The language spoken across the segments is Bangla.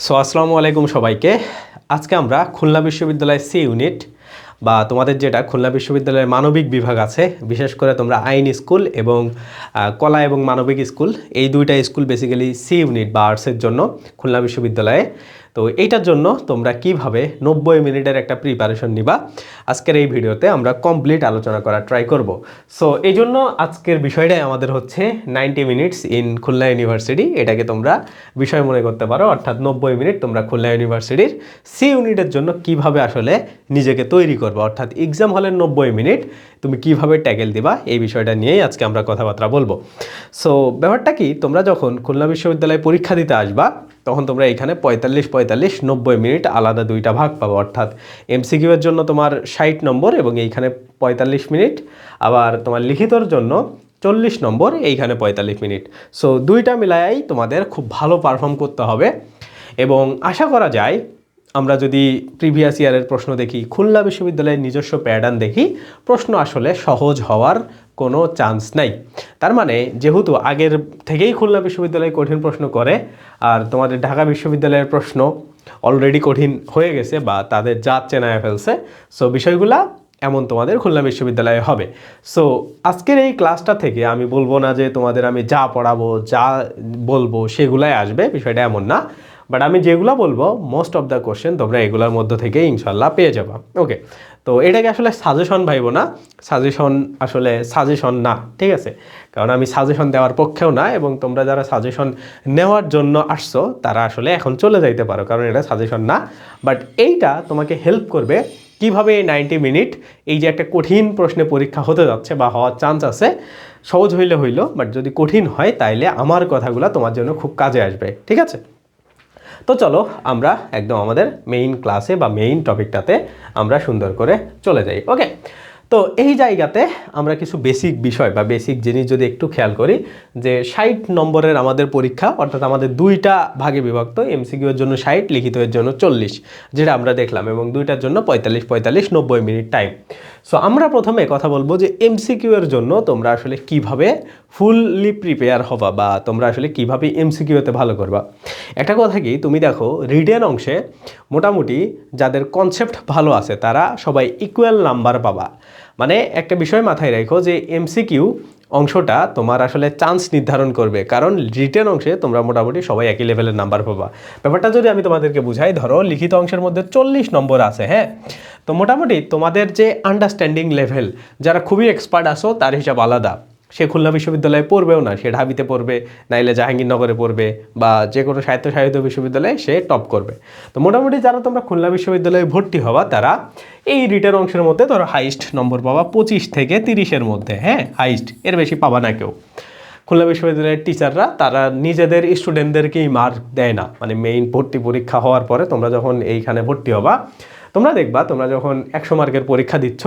আসসালামু আলাইকুম সবাইকে। আজকে আমরা খুলনা বিশ্ববিদ্যালয়ের সি ইউনিট বা তোমাদের যেটা খুলনা বিশ্ববিদ্যালয়ের মানবিক বিভাগ আছে, বিশেষ করে তোমরা আইন স্কুল এবং কলা এবং মানবিক স্কুল, এই দুইটা স্কুল বেসিক্যালি সি ইউনিট বা আর্টসের জন্য খুলনা বিশ্ববিদ্যালয়ে। তো এইটার জন্য তোমরা কিভাবে 90 মিনিটের একটা প্রিপারেশন নিবা, আজকের এই ভিডিওতে আমরা কমপ্লিট আলোচনা করার ট্রাই করব। সো এই জন্য আজকের বিষয়টাই আমাদের হচ্ছে 90 মিনিটস ইন খুলনা ইউনিভার্সিটি। এটাকে তোমরা বিষয় মনে করতে পারো, অর্থাৎ 90 মিনিট তোমরা খুলনা ইউনিভার্সিটির সি ইউনিটের জন্য কিভাবে আসলে নিজেকে তৈরি করবে, অর্থাৎ এক্সাম হলের 90 মিনিট তুমি কিভাবে ট্যাকেল দিবা, এই বিষয়টা নিয়েই আজকে আমরা কথাবার্তা বলবো। সো ব্যাপারটা কি, তোমরা যখন খুলনা বিশ্ববিদ্যালয়ে পরীক্ষা দিতে আসবা তখন তোমরা এখানে 45-90 মিনিট আলাদা দুইটা ভাগ পাবো, অর্থাৎ এমসিকিউ এর জন্য তোমার 60 নম্বর এবং এইখানে 45 মিনিট, আবার তোমার লিখিতর জন্য 40 নম্বর, এইখানে 45 মিনিট। সো দুইটা মিলায়াই তোমাদের খুব ভালো পারফর্ম করতে হবে। এবং আশা করা যায় আমরা যদি প্রিভিয়াস ইয়ারের প্রশ্ন দেখি, খুলনা বিশ্ববিদ্যালয়ের নিজস্ব প্যাটার্ন দেখি, প্রশ্ন আসলে সহজ হওয়ার কোনো চান্স নাই। তার মানে যেহেতু আগের থেকেই খুলনা বিশ্ববিদ্যালয় কঠিন প্রশ্ন করে আর তোমাদের ঢাকা বিশ্ববিদ্যালয়ের প্রশ্ন অলরেডি কঠিন হয়ে গেছে বা তাদের জাত চেনায় ফেলছে, সো বিষয়গুলা এমন তোমাদের খুলনা বিশ্ববিদ্যালয়ে হবে। সো আজকের এই ক্লাসটা থেকে আমি বলবো না যে তোমাদের আমি যা পড়াবো যা বলবো সেগুলাই আসবে, বিষয়টা এমন না। বাট আমি যেগুলো বলবো মোস্ট অফ দ্য কোশ্চেন তোমরা এগুলোর মধ্য থেকে ইনশাল্লাহ পেয়ে যাবা। ওকে, তো এটাকে আসলে সাজেশন ভাইবো না, সাজেশন আসলে সাজেশন না, ঠিক আছে? কারণ আমি সাজেশন দেওয়ার পক্ষেও না, এবং তোমরা যারা সাজেশন নেওয়ার জন্য আসছো তারা আসলে এখন চলে যাইতে পারো, কারণ এটা সাজেশন না। বাট এইটা তোমাকে হেল্প করবে কিভাবে এই 90 মিনিট, এই যে একটা কঠিন প্রশ্নে পরীক্ষা হতে যাচ্ছে বা হওয়ার চান্স আছে, সহজ হইলে হইলো, বাট যদি কঠিন হয় তাইলে আমার কথাগুলো তোমার জন্য খুব কাজে আসবে, ঠিক আছে? তো চলো আমরা একদম আমাদের মেইন ক্লাসে বা মেইন টপিকটাতে আমরা সুন্দর করে চলে যাই। ওকে, তো এই জায়গাতে আমরা কিছু বেসিক বিষয় বা বেসিক জিনিস যদি একটু খেয়াল করি, যে 60 নম্বরের আমাদের পরীক্ষা, অর্থাৎ আমাদের দুইটা ভাগে বিভক্ত, এমসিকিউ এর জন্য 60, লিখিত এর জন্য 40, যেটা আমরা দেখলাম, এবং দুইটার জন্য 45-90 মিনিট টাইম। সো আমরা প্রথমে কথা বলবো যে এমসিকিউ এর জন্য তোমরা আসলে কিভাবে ফুললি প্রিপেয়ার হবা বা তোমরা আসলে কিভাবে এমসিকিউতে ভালো করবা। একটা কথা কি, তুমি দেখো রিটেন অংশে মোটামুটি যাদের কনসেপ্ট ভালো আছে তারা সবাই ইকুয়াল নাম্বার পাবা। মানে একটা বিষয় মাথায় রাখো যে এমসিকিউ অংশটা তোমার আসলে চান্স নির্ধারণ করবে, কারণ রিটেন অংশে তোমরা মোটামুটি সবাই একই লেভেলের নাম্বার পাবা। ব্যাপারটা যদি আমি তোমাদেরকে বুঝাই, ধরো লিখিত অংশের মধ্যে 40 নম্বর আছে, হ্যাঁ, তো মোটামুটি তোমাদের যে আন্ডারস্ট্যান্ডিং লেভেল, যারা খুবই এক্সপার্ট আসো তার হিসাব আলাদা। সে খুলনা বিশ্ববিদ্যালয়ে পড়বেও না, সে ঢাবিতে পড়বে, নাইলে জাহাঙ্গীরনগরে পড়বে, বা যে কোনো সাহিত্য বিশ্ববিদ্যালয়ে সে টপ করবে। তো মোটামুটি যারা তোমরা খুলনা বিশ্ববিদ্যালয়ে ভর্তি হওয়া তারা এই রিটেন অংশের মধ্যে ধরো হাইস্ট নম্বর পাবা 25 থেকে 30-এর মধ্যে, হ্যাঁ, হাইস্ট, এর বেশি পাবা না কেউ। খুলনা বিশ্ববিদ্যালয়ের টিচাররা তারা নিজেদের স্টুডেন্টদেরকেই মার্ক দেয় না, মানে মেইন ভর্তি পরীক্ষা হওয়ার পরে তোমরা যখন এইখানে ভর্তি হবা, তোমরা দেখবা তোমরা যখন 100 মার্কের পরীক্ষা দিচ্ছ,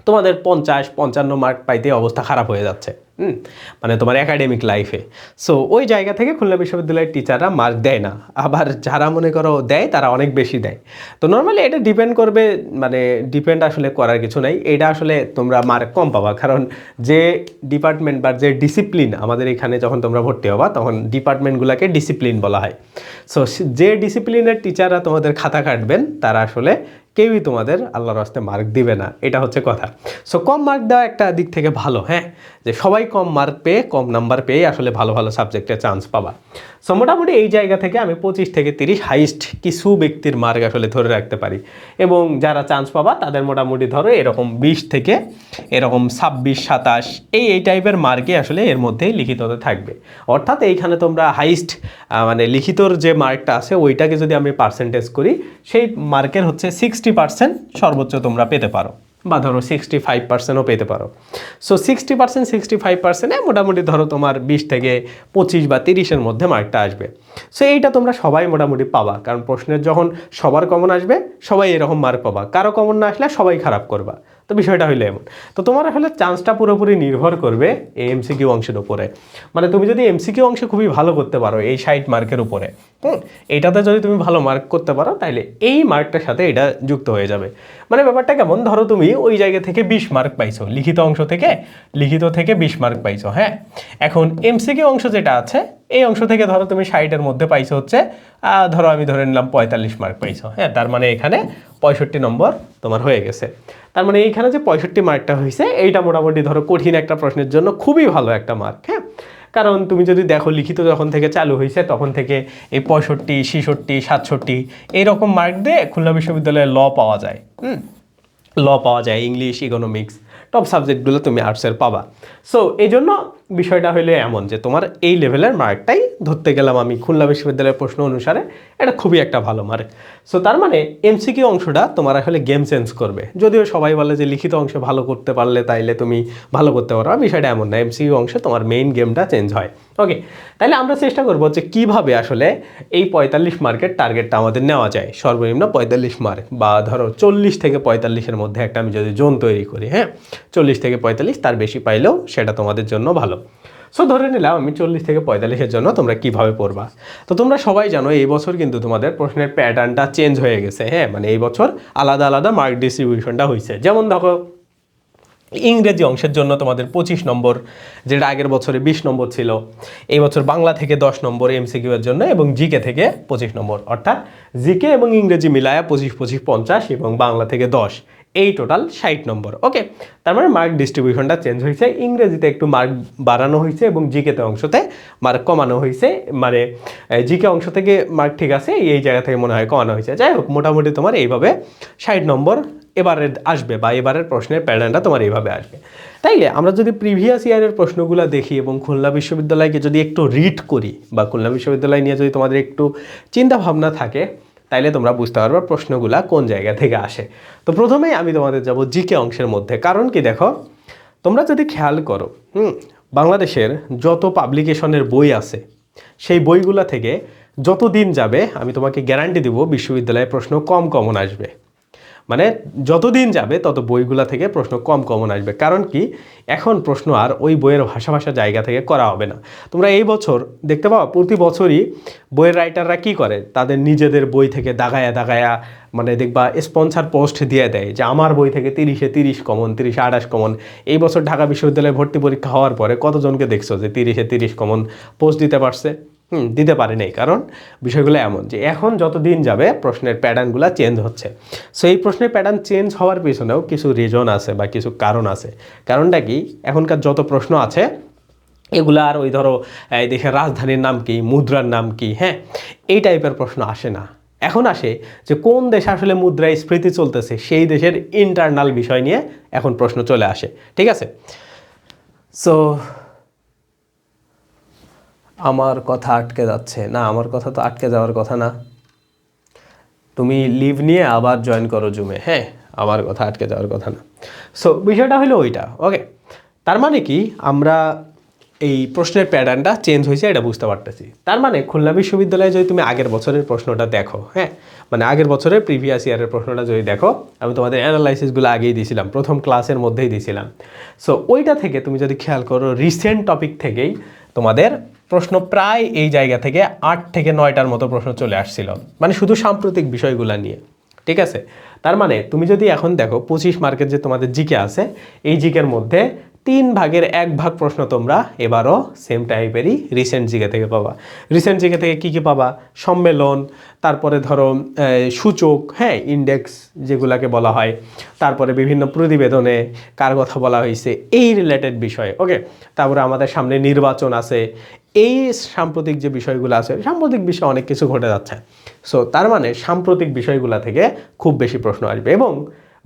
তোমাদের 50-55 মার্ক পাইতে অবস্থা খারাপ হয়ে যাচ্ছে, মানে তোমার একাডেমিক লাইফে। সো ওই জায়গা থেকে খুলনা বিশ্ববিদ্যালয়ের টিচাররা মার্ক দেয় না, আবার যারা মনে করো দেয় তারা অনেক বেশি দেয়। তো নর্মালি এটা ডিপেন্ড করবে, মানে ডিপেন্ড আসলে করার কিছু নাই, এটা আসলে তোমরা মার্ক কম পাবা, কারণ যে ডিপার্টমেন্ট বা যে ডিসিপ্লিন আমাদের এখানে যখন তোমরা ভর্তি হবা তখন ডিপার্টমেন্টগুলোকে ডিসিপ্লিন বলা হয়। সো যে ডিসিপ্লিনের টিচাররা তোমাদের খাতা কাটবেন তারা আসলে কেউই তোমাদের আল্লাহর রাস্তায় মার্ক দিবে না, এটা হচ্ছে কথা। সো কম মার্ক দেওয়া একটা দিক থেকে ভালো, হ্যাঁ, যে সবাই কম মার্ক পেয়ে, কম নাম্বার পেয়ে আসলে ভালো ভালো সাবজেক্টে চান্স পাবা। সো মোটামুটি এই জায়গা থেকে আমি 25 থেকে 30 হাইস্ট কিছু ব্যক্তির মার্ক আসলে ধরে রাখতে পারি, এবং যারা চান্স পাবা তাদের মোটামুটি ধরো এরকম 20 থেকে এরকম 26-27 এই টাইপের মার্কই আসলে এর মধ্যেই লিখিততে থাকবে। অর্থাৎ এইখানে তোমরা হাইস্ট মানে লিখিতর যে মার্কটা আছে ওইটাকে যদি আমি পার্সেন্টেজ করি, সেই মার্কের হচ্ছে 60% সর্বোচ্চ তোমরা পেতে পারো, বা ধরো 65%ও পেতে পারো। সো 60-65%-এ মোটামুটি ধরো তোমার 20 থেকে 25 বা 30-এর মধ্যে মার্কটা আসবে। সো এইটা তোমরা সবাই মোটামুটি পাবা, কারণ প্রশ্নের যখন সবার কমন আসবে সবাই এরকম মার্ক পাবা, কারো কমন না আসলে সবাই খারাপ করবা। তো বিষয়টা হইলো এমন। তো তোমার আসলে চান্সটা পুরোপুরি নির্ভর করবে এই এমসিকিউ অংশের উপরে। মানে তুমি যদি এমসিকিউ অংশে খুবই ভালো করতে পারো এই 60 মার্কের উপরে, এইটাতে যদি তুমি ভালো মার্ক করতে পারো তাহলে এই মার্কটার সাথে এটা যুক্ত হয়ে যাবে। মানে ব্যাপারটা কেমন, ধরো তুমি ওই জায়গা থেকে 20 মার্ক পাইছো, লিখিত থেকে 20 মার্ক পাইছো, হ্যাঁ, এখন এমসিকিউ অংশ যেটা আছে এই অংশ থেকে ধরো তুমি 60-এর মধ্যে পাইছো হচ্ছে ধরো আমি ধরে নিলাম 45 মার্ক পাইছো, হ্যাঁ, তার মানে এখানে 65 নম্বর তোমার হয়ে গেছে। তার মানে এইখানে যে 65 মার্কটা হয়েছে এইটা মোটামুটি ধরো কঠিন একটা প্রশ্নের জন্য খুবই ভালো একটা মার্ক, হ্যাঁ। কারণ তুমি যদি দেখো লিখিত যখন থেকে চালু হয়েছে তখন থেকে এই 65, 66, 67 এইরকম মার্ক দিয়ে খুলনা বিশ্ববিদ্যালয়ে ল পাওয়া যায়, ল পাওয়া যায়, ইংলিশ, ইকোনমিক্স, টপ সাবজেক্টগুলো তুমি আর্টসের পাবা। সো এই জন্য বিষয়টা হলো এমন যে তোমার এই লেভেলের মার্কটাই ধরতে গেলাম আমি খুলনা বিশ্ববিদ্যালয়ের প্রশ্ন অনুসারে এটা খুবই একটা ভালো মার্ক। সো তার মানে এমসিকিউ অংশটা তোমার আসলে গেম চেঞ্জ করবে। যদিও সবাই বলে যে লিখিত অংশে ভালো করতে পারলে তাইলে তুমি ভালো করতে পারো, বিষয়টা এমন না, এমসিকিউ অংশে তোমার মেইন গেমটা চেঞ্জ হয়। ওকে, তাহলে আমরা চেষ্টা করবো যে কীভাবে আসলে এই 45 মার্কের টার্গেটটা আমাদের নেওয়া যায়, সর্বনিম্ন 45 মার্ক বা ধরো 40 থেকে 45-এর মধ্যে একটা আমি যদি জোন তৈরি করি, হ্যাঁ, 40 থেকে 45, তার বেশি পাইলেও সেটা তোমাদের জন্য ভালো। সো ধরে নিলাম আমি 40 থেকে 45-এর জন্য তোমরা কিভাবে পড়বা। তো তোমরা সবাই জানো এই বছর কিন্তু তোমাদের প্রশ্নের প্যাটার্নটা চেঞ্জ হয়ে গেছে, হ্যাঁ, মানে এই বছর আলাদা আলাদা মার্ক ডিস্ট্রিবিউশনটা হয়েছে। যেমন দেখো ইংরেজি অংশের জন্য তোমাদের 25 নম্বর, যেটা আগের বছরে 20 নম্বর ছিল। এই বছর বাংলা থেকে 10 নম্বর এমসিকিউ এর জন্য এবং জিকে থেকে 25 নম্বর, অর্থাৎ জিকে এবং ইংরেজি মিলায়া 25, 25, 50 এবং বাংলা থেকে 10, এই টোটাল 60 নম্বর। ওকে, তার মানে মার্ক ডিস্ট্রিবিউশনটা চেঞ্জ হয়েছে, ইংরেজিতে একটু মার্ক বাড়ানো হয়েছে এবং জিকেতে অংশতে মার্ক কমানো হয়েছে। মানে জিকে অংশ থেকে মার্ক ঠিক আছে, এই জায়গা থেকে মনে হয় কমানো হয়েছে। যাই হোক, মোটামুটি তোমার এইভাবে 60 নম্বর এবারে আসবে বা এবারের প্রশ্নের প্যাটার্নটা তোমার এইভাবে আসবে। তাইলে আমরা যদি প্রিভিয়াস ইয়ারের প্রশ্নগুলো দেখি এবং খুলনা বিশ্ববিদ্যালয়কে যদি একটু রিড করি বা খুলনা বিশ্ববিদ্যালয় নিয়ে যদি তোমাদের একটু চিন্তা ভাবনা থাকে, তাইলে তোমরা বুঝতে পারবে প্রশ্নগুলা কোন জায়গা থেকে আসে। তো প্রথমেই আমি তোমাদের যাব জিকে অংশের মধ্যে। কারণ কি দেখো, তোমরা যদি খেয়াল করো, বাংলাদেশের যত পাবলিকেশনের বই আছে সেই বইগুলা থেকে যত দিন যাবে আমি তোমাকে গ্যারান্টি দেবো বিশ্ববিদ্যালয়ে প্রশ্ন কম কমন আসবে। মানে যতদিন যাবে তত বইগুলা থেকে প্রশ্ন কম কমন আসবে। কারণ কি, এখন প্রশ্ন আর ওই বইয়ের ভাষা জায়গা থেকে করা হবে না। তোমরা এই বছর দেখতে পাও প্রতি বছরই বইয়ের রাইটাররা কি করে, তাদের নিজেদের বই থেকে দাগায়া মানে দেখবা স্পন্সর পোস্ট দিয়ে দেয় যে আমার বই থেকে 30-এ 30 কমন, 30-এ 28 কমন। এই বছর ঢাকা বিশ্ববিদ্যালয়ে ভর্তি পরীক্ষা হওয়ার পরে কতজনকে দেখছো যে 30-এ 30 কমন পোস্ট দিতে পারছে? দিতে পারে নাই। কারণ বিষয়গুলো এমন যে এখন যত দিন যাবে প্রশ্নের প্যাটার্নগুলো চেঞ্জ হচ্ছে। সো এই প্রশ্নের প্যাটার্ন চেঞ্জ হওয়ার পিছনেও কিছু রিজন আছে বা কিছু কারণ আছে। কারণটা কি, এখনকার যত প্রশ্ন আছে এগুলো আর ওই ধরো এই দেশের রাজধানীর নাম কি, মুদ্রার নাম কি, হ্যাঁ, এই টাইপের প্রশ্ন আসে না। এখন আসে যে কোন দেশে আসলে মুদ্রাস্ফীতি চলতেছে, সেই দেশের ইন্টারনাল বিষয় নিয়ে এখন প্রশ্ন চলে আসে। ঠিক আছে, সো আমার কথা আটকে যাচ্ছে না, আমার কথা তো আটকে যাওয়ার কথা না। তুমি লিভ নিয়ে আবার জয়েন করো জুমে, হ্যাঁ, আমার কথা আটকে যাওয়ার কথা না। সো বিষয়টা হলো ওইটা। ওকে, তার মানে কি আমরা এই প্রশ্নের প্যাটার্নটা চেঞ্জ হয়েছে এটা বুঝতে পারতেছি। তার মানে খুলনা বিশ্ববিদ্যালয়ে যদি তুমি আগের বছরের প্রশ্নটা দেখো, হ্যাঁ, মানে আগের বছরের প্রিভিয়াস ইয়ারের প্রশ্নটা যদি দেখো, আমি তোমাদের অ্যানালাইসিসগুলো আগেই দিয়েছিলাম, প্রথম ক্লাসের মধ্যেই দিয়েছিলাম। সো ওইটা থেকে তুমি যদি খেয়াল করো রিসেন্ট টপিক থেকেই তোমাদের প্রশ্ন প্রায় এই জায়গা থেকে 8 থেকে 9টার মতো প্রশ্ন চলে আসছিল, মানে শুধু সাম্প্রতিক বিষয়গুলো নিয়ে। ঠিক আছে, তার মানে তুমি যদি এখন দেখো 25 মার্কের যে তোমাদের জিকে আছে, এই জিকের মধ্যে 3 ভাগের 1 ভাগ প্রশ্ন তোমরা এবারও সেম টাইপেরই রিসেন্ট জিকে থেকে পাবা। রিসেন্ট জিকে থেকে কী কী পাবা? সম্মেলন, তারপরে ধরো সূচক, হ্যাঁ, ইন্ডেক্স যেগুলাকে বলা হয়, তারপরে বিভিন্ন প্রতিবেদনে কার কথা বলা হয়েছে এই রিলেটেড বিষয়। ওকে, তারপরে আমাদের সামনে নির্বাচন আছে, এই সাম্প্রতিক যে বিষয়গুলো আছে, সাম্প্রতিক বিষয়ে অনেক কিছু ঘটে যাচ্ছে। সো তার মানে সাম্প্রতিক বিষয়গুলো থেকে খুব বেশি প্রশ্ন আসবে। এবং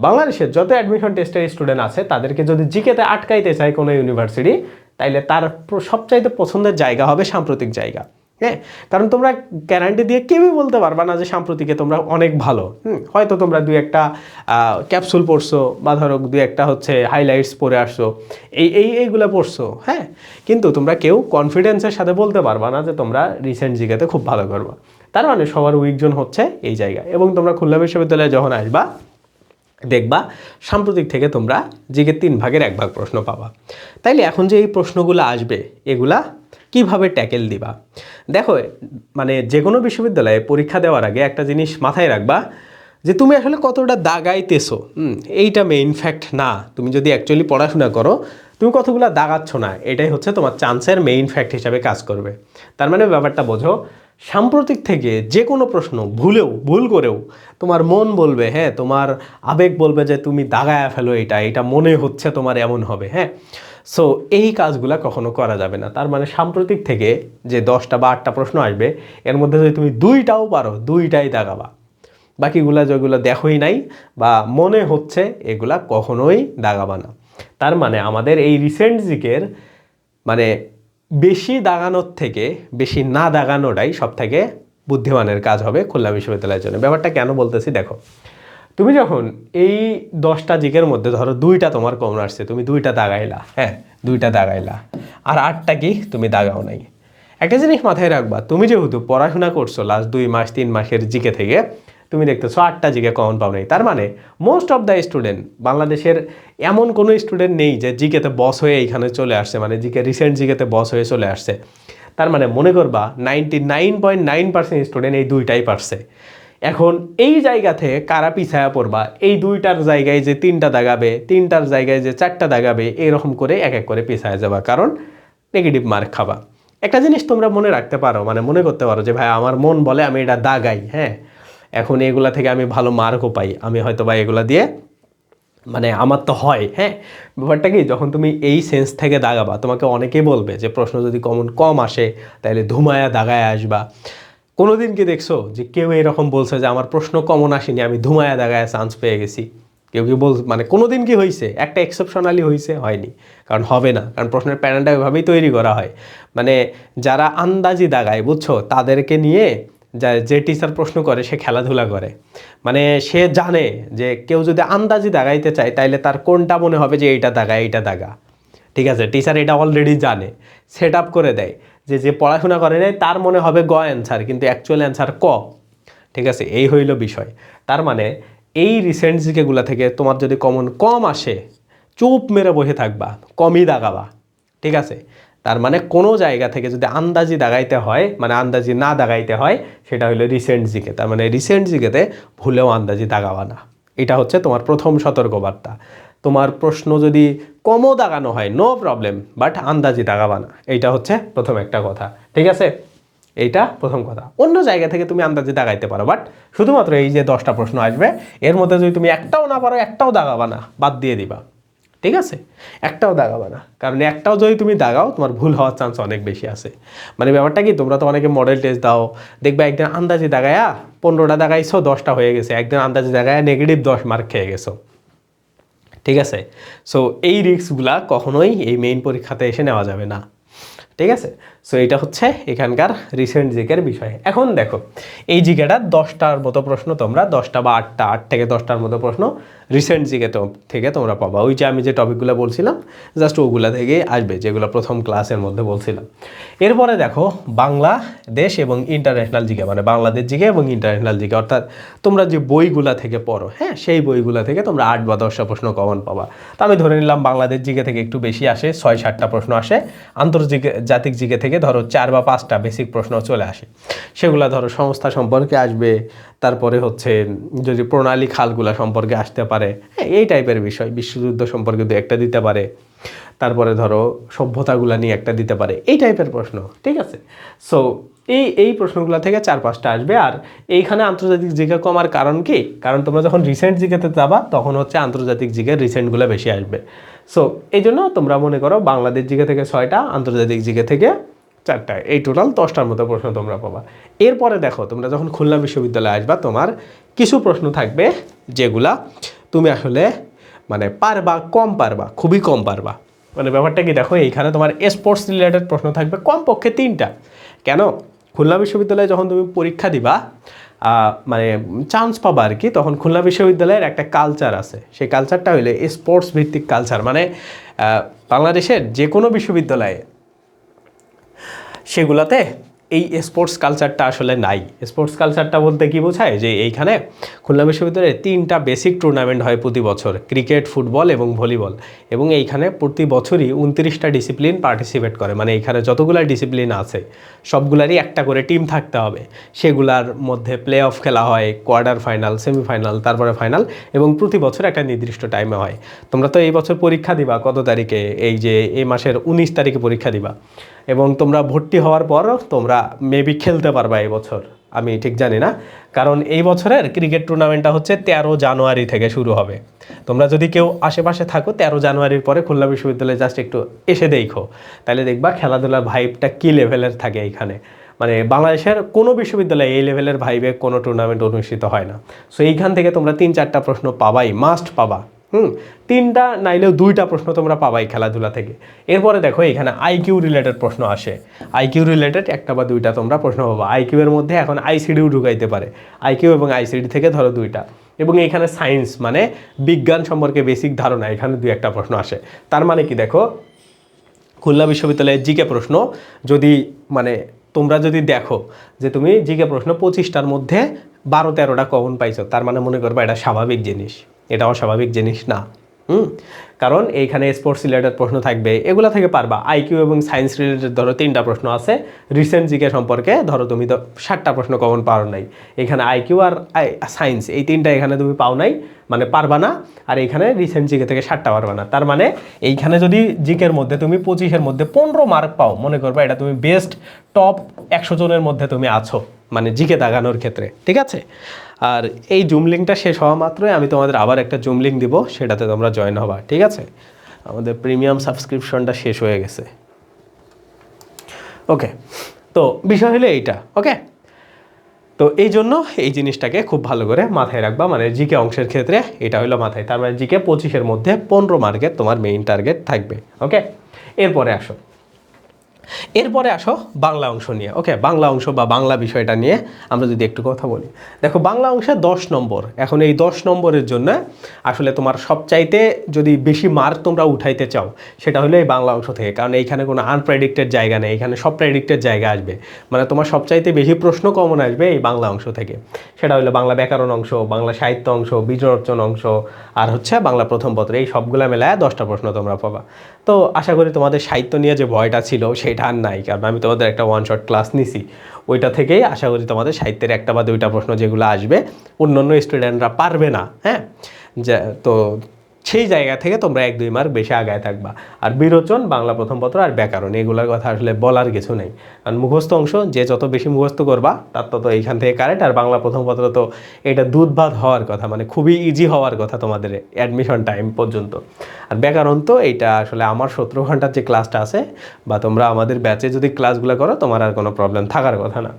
বাংলাদেশের যত অ্যাডমিশন টেস্টের স্টুডেন্ট আছে তাদেরকে যদি জিকেতে আটকাইতে চায় কোনো ইউনিভার্সিটি, তাইলে তার সবচাইতে পছন্দের জায়গা হবে সাম্প্রতিক জায়গা, হ্যাঁ। কারণ তোমরা গ্যারান্টি দিয়ে কেউই বলতে পারবা না যে সাম্প্রতিকে তোমরা অনেক ভালো। হয়তো তোমরা 2-1টা ক্যাপসুল পড়ছো বা ধরো 2-1টা হচ্ছে হাইলাইটস পড়ে আসছো, এইগুলো পড়ছো, হ্যাঁ, কিন্তু তোমরা কেউ কনফিডেন্সের সাথে বলতে পারবা না যে তোমরা রিসেন্ট জিকেতে খুব ভালো করবা। তার মানে সবার উইকজন হচ্ছে এই জায়গায়। এবং তোমরা খুলনা বিশ্ববিদ্যালয়ে যখন আসবা দেখবা সাম্প্রতিক থেকে তোমরা জিকে 3 ভাগের 1 ভাগ প্রশ্ন পাবা। তাইলে এখন যে এই প্রশ্নগুলো আসবে এগুলা কিভাবে ট্যাকেল দিবা? দেখো, মানে যে কোনো বিশ্ববিদ্যালয়ে পরীক্ষা দেওয়ার আগে একটা জিনিস মাথায় রাখবা যে তুমি আসলে কতটা দাগাইতেছো, এইটা মেইন ফ্যাক্ট না। তুমি যদি অ্যাকচুয়ালি পড়াশোনা করো তুমি কতগুলো দাগাচ্ছ না, এটাই হচ্ছে তোমার চান্সের মেইন ফ্যাক্ট হিসাবে কাজ করবে। তার মানে ব্যাপারটা বোঝো, সাম্প্রতিক থেকে যে কোনো প্রশ্ন ভুল করেও তোমার মন বলবে, হ্যাঁ তোমার আবেগ বলবে যে তুমি দাগায়া ফেলো, এটা মনে হচ্ছে তোমার এমন হবে, হ্যাঁ। সো এই কাজগুলো কখনো করা যাবে না। তার মানে সাম্প্রতিক থেকে যে 10টা বা 8টা প্রশ্ন আসবে, এর মধ্যে যদি তুমি 2টাও পারো, 2টাই দাগাবা। বাকিগুলা যেগুলো দেখোই নাই বা মনে হচ্ছে, এগুলা কখনোই দাগাবা না। তার মানে আমাদের এই রিসেন্ট জিকের মানে বেশি দাগানোর থেকে বেশি না দাগানোটাই সব থেকে বুদ্ধিমানের কাজ হবে খুলনা বিশ্ববিদ্যালয়ের জন্য। ব্যাপারটা কেন বলতেছি দেখো, তুমি যখন এই 10টা জিকের মধ্যে ধরো 2টা তোমার কমন আসছে, তুমি 2টা দাগাইলা, হ্যাঁ 2টা দাগাইলা, আর 8টা কি তুমি দাগাও নাই। একটা জিনিস মাথায় রাখবা, তুমি যেহেতু পড়াশোনা করছো লাস্ট 2 মাস 3 মাসের জিকে থেকে, তুমি দেখতেছো 8টা জিকে কমন পাও নাই। তার মানে মোস্ট অফ দ্য স্টুডেন্ট, বাংলাদেশের এমন কোনো স্টুডেন্ট নেই যে জিকেতে বস হয়ে এইখানে চলে আসছে, মানে জিকে রিসেন্ট জিকেতে বস হয়ে চলে আসছে। তার মানে মনে করবা 99.9% স্টুডেন্ট এই 2টাই পারছে। এখন এই জায়গা থেকে কারা পিছায়া পড়বা, এই 2টার জায়গায় যে 3টা দাগাবে, 3টার জায়গায় যে 4টা দাগাবে, এরকম করে এক এক করে পিছায়া যাবা, কারণ নেগেটিভ মার্ক খাবা। একটা জিনিস তোমরা মনে রাখতে পারো, মানে মনে করতে পারো যে ভাই আমার মন বলে আমি এটা দাগাই, হ্যাঁ এখন এগুলা থেকে আমি ভালো মার্কও পাই, আমি হয়তো বা এগুলা দিয়ে মানে আমার তো হয়, হ্যাঁ। ব্যাপারটা কি, যখন তুমি এই সেন্স থেকে দাগাবা, তোমাকে অনেকেই বলবে যে প্রশ্ন যদি কম আসে তাহলে ধুমায়া দাগায় আসবা। কোনোদিন কি দেখছো যে কেউ এরকম বলছে যে আমার প্রশ্ন কমন আসেনি, আমি ধুমায়া দাগায় চান্স পেয়ে গেছি? কেউ কি মানে কোনোদিন কি হয়েছে? একটা এক্সেপশনালি হয়েছে? হয়নি, কারণ হবে না, কারণ প্রশ্নের প্যাটার্নটা ওইভাবেই তৈরি করা হয়। মানে যারা আন্দাজি দাগায়, বুঝছো, তাদেরকে নিয়ে যে টিচার প্রশ্ন করে সে খেলাধুলা করে। মানে সে জানে যে কেউ যদি আন্দাজি দাগাইতে চায় তাইলে তার কোনটা মনে হবে যে এইটা দাগা, এইটা দাগা, ঠিক আছে। টিচার এটা অলরেডি জানে, সেট আপ করে দেয় যে পড়াশোনা করে নেয় তার মনে হবে গ অ্যান্সার, কিন্তু অ্যাকচুয়াল অ্যান্সার ক, ঠিক আছে। এই হইল বিষয়। তার মানে এই রিসেন্ট জিকেগুলা থেকে তোমার যদি কমন কম আসে, চুপ মেরে বসে থাকবা, কমই দাগাবা, ঠিক আছে। তার মানে কোনো জায়গা থেকে যদি আন্দাজি দাগাইতে হয়, মানে আন্দাজি না দাগাইতে হয়, সেটা হলো রিসেন্ট জিকে। তার মানে রিসেন্ট জিকেতে ভুলেও আন্দাজি দাগাবা না, এটা হচ্ছে তোমার প্রথম সতর্কবার্তা। তোমার প্রশ্ন যদি কমও দাগানো হয় নো প্রবলেম, বাট আন্দাজি দাগাবা না, এইটা হচ্ছে প্রথম একটা কথা, ঠিক আছে। এইটা প্রথম কথা। অন্য জায়গা থেকে তুমি আন্দাজে দাগাইতে পারো, বাট শুধুমাত্র এই যে 10টা প্রশ্ন আসবে এর মধ্যে যদি তুমি একটাও না পারো, একটাও দাগাবা না, বাদ দিয়ে দিবা, ঠিক আছে। একটাও দাগাবা না, কারণ একটাও যদি তুমি দাগাও তোমার ভুল হওয়ার চান্স অনেক বেশি আছে। মানে ব্যাপারটা কি, তোমরা তো অনেকে মডেল টেস্ট দাও, দেখবা একদিন আন্দাজে দাগায়া 15টা দাগাইছো, 10টা হয়ে গেছে, একদিন আন্দাজে দাগায়া -10 মার্ক খেয়ে গেছো, ঠিক আছে। সো এই রিস্কগুলা কখনোই এই মেইন পরীক্ষাতে এসে নেওয়া যাবে না, ঠিক আছে। সো এটা হচ্ছে এখানকার রিসেন্ট জিকের বিষয়। এখন দেখো এই জিকেটা 10টার মতো প্রশ্ন তোমরা, 10টা বা 8টা, 8 থেকে 10টার মতো প্রশ্ন রিসেন্ট জিকে থেকে তোমরা পাবা। ওই যে আমি যে টপিকগুলো বলছিলাম জাস্ট ওগুলা থেকে আসবে, যেগুলো প্রথম ক্লাসের মধ্যে বলছিলাম। এরপরে দেখো বাংলাদেশ এবং ইন্টারন্যাশনাল জিকে, মানে বাংলাদেশ জিকে এবং ইন্টারন্যাশনাল জিকে, অর্থাৎ তোমরা যে বইগুলা থেকে পড়ো, হ্যাঁ সেই বইগুলা থেকে তোমরা 8 বা 10টা প্রশ্ন কমন পাবা। তো আমি ধরে নিলাম বাংলাদেশ জিকে থেকে একটু বেশি আসে, 6-7টা প্রশ্ন আসে। আন্তর্জাতিক জিকে থেকে ধরো 4 বা 5টা বেসিক প্রশ্ন চলে আসে, সেগুলো ধরো সংস্থা সম্পর্কে আসবে, তারপরে হচ্ছে যদি প্রণালী খালগুলা সম্পর্কে আসতে পারে, হ্যাঁ এই টাইপের বিষয়, বিশ্বযুদ্ধ সম্পর্কে দু একটা দিতে পারে, তারপরে ধরো সভ্যতাগুলা নিয়ে একটা দিতে পারে, এই টাইপের প্রশ্ন, ঠিক আছে। সো এই প্রশ্নগুলো থেকে 4-5টা আসবে। আর এইখানে আন্তর্জাতিক জিকে কমার কারণ কি, কারণ তোমরা যখন রিসেন্ট জিকেতে যাবা তখন হচ্ছে আন্তর্জাতিক জিকের রিসেন্টগুলো বেশি আসবে। সো এই জন্য তোমরা মনে করো বাংলাদেশ জিকে থেকে 6টা, আন্তর্জাতিক জিকে থেকে 4টা, এই টোটাল 10টার মতো প্রশ্ন তোমরা পাবা। এরপরে দেখো তোমরা যখন খুলনা বিশ্ববিদ্যালয়ে আসবা, তোমার কিছু প্রশ্ন থাকবে যেগুলা তুমি আসলে মানে পারবা, কম পারবা, খুবই কম পারবা। মানে ব্যাপারটা কি দেখো, এইখানে তোমার স্পোর্টস রিলেটেড প্রশ্ন থাকবে কমপক্ষে 3টা। কেন, খুলনা বিশ্ববিদ্যালয়ে যখন তুমি পরীক্ষা দিবা, মানে চান্স পাবা আর কি, তখন খুলনা বিশ্ববিদ্যালয়ের একটা কালচার আছে, সেই কালচারটা হইলে স্পোর্টস ভিত্তিক কালচার। মানে বাংলাদেশের যে কোনো বিশ্ববিদ্যালয়ে সেগুলাতে এই স্পোর্টস কালচারটা আসলে নাই। স্পোর্টস কালচারটা বলতে কি বোঝায়, যে এইখানে খুলনা বিশ্ববিদ্যালয়ে 3টা বেসিক টুর্নামেন্ট হয় প্রতি বছর, ক্রিকেট, ফুটবল এবং ভলিবল, এবং এইখানে প্রতি বছরই 29টা ডিসিপ্লিন পার্টিসিপেট করে। মানে এইখানে যতগুলা ডিসিপ্লিন আছে সবগুলারই একটা করে টিম থাকতে হবে, সেগুলার মধ্যে প্লে অফ খেলা হয়, কোয়ার্টার ফাইনাল, সেমিফাইনাল, তারপরে ফাইনাল, এবং প্রতি বছর একটা নির্দিষ্ট টাইমে হয়। তোমরা তো এই বছর পরীক্ষা দিবা কত তারিখে, এই যে এই মাসের 19 তারিখে পরীক্ষা দিবা, এবং তোমরা ভর্তি হওয়ার পর তোমরা মেবি খেলতে পারবা এই বছর, আমি ঠিক জানি না, কারণ এই বছরের ক্রিকেট টুর্নামেন্টটা হচ্ছে 13 জানুয়ারি থেকে শুরু হবে। তোমরা যদি কেউ আশেপাশে থাকো 13 জানুয়ারির পরে খুলনা বিশ্ববিদ্যালয়ে জাস্ট একটু এসে দেখো, তাহলে দেখবা খেলাধুলার ভাইবটা কী লেভেলের থাকে এইখানে। মানে বাংলাদেশের কোনো বিশ্ববিদ্যালয়ে এই লেভেলের ভাইবে কোনো টুর্নামেন্ট অনুষ্ঠিত হয় না। সো এইখান থেকে তোমরা 3-4টা প্রশ্ন পাবাই, মাস্ট পাবা। 3টা নাইলেও 2টা প্রশ্ন তোমরা পাবাই খেলাধুলা থেকে। এরপরে দেখো এখানে আইকিউ রিলেটেড প্রশ্ন আসে, আইকিউ রিলেটেড 1টা বা 2টা তোমরা প্রশ্ন পাবা। আইকিউ এর মধ্যে এখন আইসিডিও ঢুকাইতে পারে, আইকিউ এবং আইসিডি থেকে ধরো 2টা, এবং এখানে সায়েন্স মানে বিজ্ঞান সম্পর্কে বেসিক ধারণা, এখানে 2-1টা প্রশ্ন আসে। তার মানে কি দেখো, খুলনা বিশ্ববিদ্যালয়ের জিকে প্রশ্ন যদি মানে তোমরা যদি দেখো যে তুমি জিকে প্রশ্ন 25টার মধ্যে 12-13টা কমন পাইছো, তার মানে মনে করবা এটা স্বাভাবিক জিনিস, এটা অস্বাভাবিক জিনিস না। কারণ এইখানে স্পোর্টস রিলেটেড প্রশ্ন থাকবে, এগুলা থেকে পারবা। আইকিউ এবং সায়েন্স রিলেটেড ধরো 3টা প্রশ্ন আছে, রিসেন্ট জিকে সম্পর্কে ধরো তুমি তো 7টা প্রশ্ন কমন পাও নাই, এখানে আইকিউ আর সায়েন্স এই 3টা এখানে তুমি পাও নাই, মানে পারবা না, আর এইখানে রিসেন্ট জিকে থেকে 7টা পারবা না। তার মানে এইখানে যদি জিকের মধ্যে তুমি 25-এর মধ্যে 15 মার্ক পাও, মনে করবা এটা তুমি বেস্ট টপ 100 জনের মধ্যে তুমি আছো, মানে জিকে দাগানোর ক্ষেত্রে, ঠিক আছে। আর এই জুম লিঙ্কটা শেষ হওয়া মাত্রই আমি তোমাদের আবার একটা জুম লিঙ্ক দিব, সেটাতে তোমরা জয়েন হবা, ঠিক আছে। আমাদের প্রিমিয়াম সাবস্ক্রিপশনটা শেষ হয়ে গেছে। ওকে, তো বিষয় হলো এইটা। ওকে, তো এই জন্য এই জিনিসটাকে খুব ভালো করে মাথায় রাখবা, মানে জিকে অংশের ক্ষেত্রে এটা হলো মাথায়। তার মানে জিকে 25-এর মধ্যে 15 মার্কের তোমার মেইন টার্গেট থাকবে। ওকে, এরপরে আসো বাংলা অংশ নিয়ে। ওকে, বাংলা অংশ বা বাংলা বিষয়টা নিয়ে আমরা যদি একটু কথা বলি, দেখো বাংলা অংশে 10 নম্বর। এখন এই 10 নম্বরের জন্য আসলে তোমার সবচাইতে যদি বেশি মার্ক তোমরা উঠাইতে চাও, সেটা হলো এই বাংলা অংশ থেকে, কারণ এইখানে কোনো আনপ্রেডিক্টেড জায়গা নেই, এখানে সব প্রেডিক্টেড জায়গা আসবে। মানে তোমার সবচাইতে বেশি প্রশ্ন কমন আসবে এই বাংলা অংশ থেকে, সেটা হলো বাংলা ব্যাকরণ অংশ, বাংলা সাহিত্য অংশ, বীজরচন অংশ, আর হচ্ছে বাংলা প্রথম পত্র। এই সবগুলা মেলায় 10টা প্রশ্ন তোমরা পাবা। তো আশা করি তোমাদের সাহিত্য নিয়ে যে ভয়টা ছিল সেটা আর নাই, কারণ আমি তোমাদের একটা 1 শট ক্লাস নিছি, ওইটা থেকেই আশা করি তোমাদের সাহিত্যের 1টা বা 2টা প্রশ্ন যেগুলো আসবে অন্যান্য স্টুডেন্টরা পারবে না, হ্যাঁ, যে তো সেই জায়গা থেকে তোমরা 1-2 মার্ক বেশি আগায় থাকবা। আর বিরোচন, বাংলা প্রথম পত্র আর ব্যাকরণ, এগুলোর কথা আসলে বলার কিছু নেই, কারণ মুখস্থ অংশ যে যত বেশি মুখস্থ করবা তার তত এইখান থেকে কারেক্ট। আর বাংলা প্রথম পত্র তো এটা দুধ ভাত হওয়ার কথা, মানে খুবই ইজি হওয়ার কথা তোমাদের অ্যাডমিশন টাইম পর্যন্ত। আর ব্যাকরণ তো এইটা আসলে আমার 17 ঘন্টার যে ক্লাসটা আছে, বা তোমরা আমাদের ব্যাচে যদি ক্লাসগুলো করো তোমার আর কোনো প্রবলেম থাকার কথা না।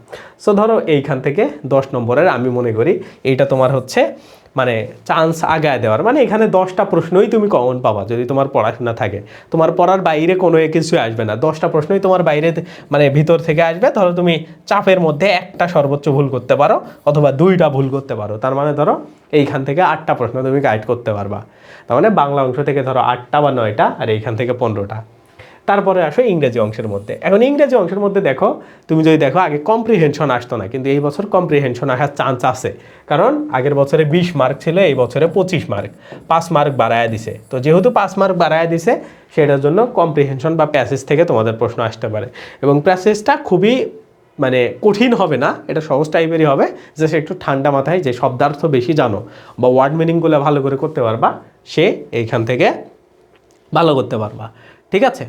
সো ধরো এইখান থেকে 10 নম্বরের আমি মনে করি এইটা তোমার হচ্ছে মানে চান্স আগায় দেওয়ার, মানে এখানে 10টা প্রশ্নই তুমি কমন পাবা যদি তোমার পড়াশোনা থাকে, তোমার পড়ার বাইরে কোনো কিছু আসবে না, 10টা প্রশ্নই তোমার বাইরে মানে ভিতর থেকে আসবে। ধরো তুমি চাপের মধ্যে একটা সর্বোচ্চ ভুল করতে পারো, অথবা 2টা ভুল করতে পারো, তার মানে ধরো এইখান থেকে 8টা প্রশ্ন তুমি গাইড করতে পারবা। তার মানে বাংলা অংশ থেকে ধরো 8টা বা 9টা, আর এইখান থেকে 15টা। তারপরে আসো ইংরেজি অংশের মধ্যে। এখন ইংরেজি অংশের মধ্যে দেখো, তুমি যদি দেখো আগে কম্প্রিহেনশন আসতো না, কিন্তু এই বছর কম্প্রিহেনশন আসার চান্স আছে, কারণ আগের বছরে 20 মার্ক ছিল, এই বছরে 25 মার্ক, 5 মার্ক বাড়ায় দিছে। তো যেহেতু 5 মার্ক বাড়ায় দিছে, সেটার জন্য কম্প্রিহেনশন বা প্যাসেজ থেকে তোমাদের প্রশ্ন আসতে পারে, এবং প্যাসেজটা খুবই মানে কঠিন হবে না, এটা সহজ টাইপেরই হবে, যে সে একটু ঠান্ডা মাথায় যে শব্দার্থ বেশি জানো বা ওয়ার্ড মিনিংগুলো ভালো করে করতে পারবা, সে এইখান থেকে ভালো করতে পারবা, ঠিক আছে।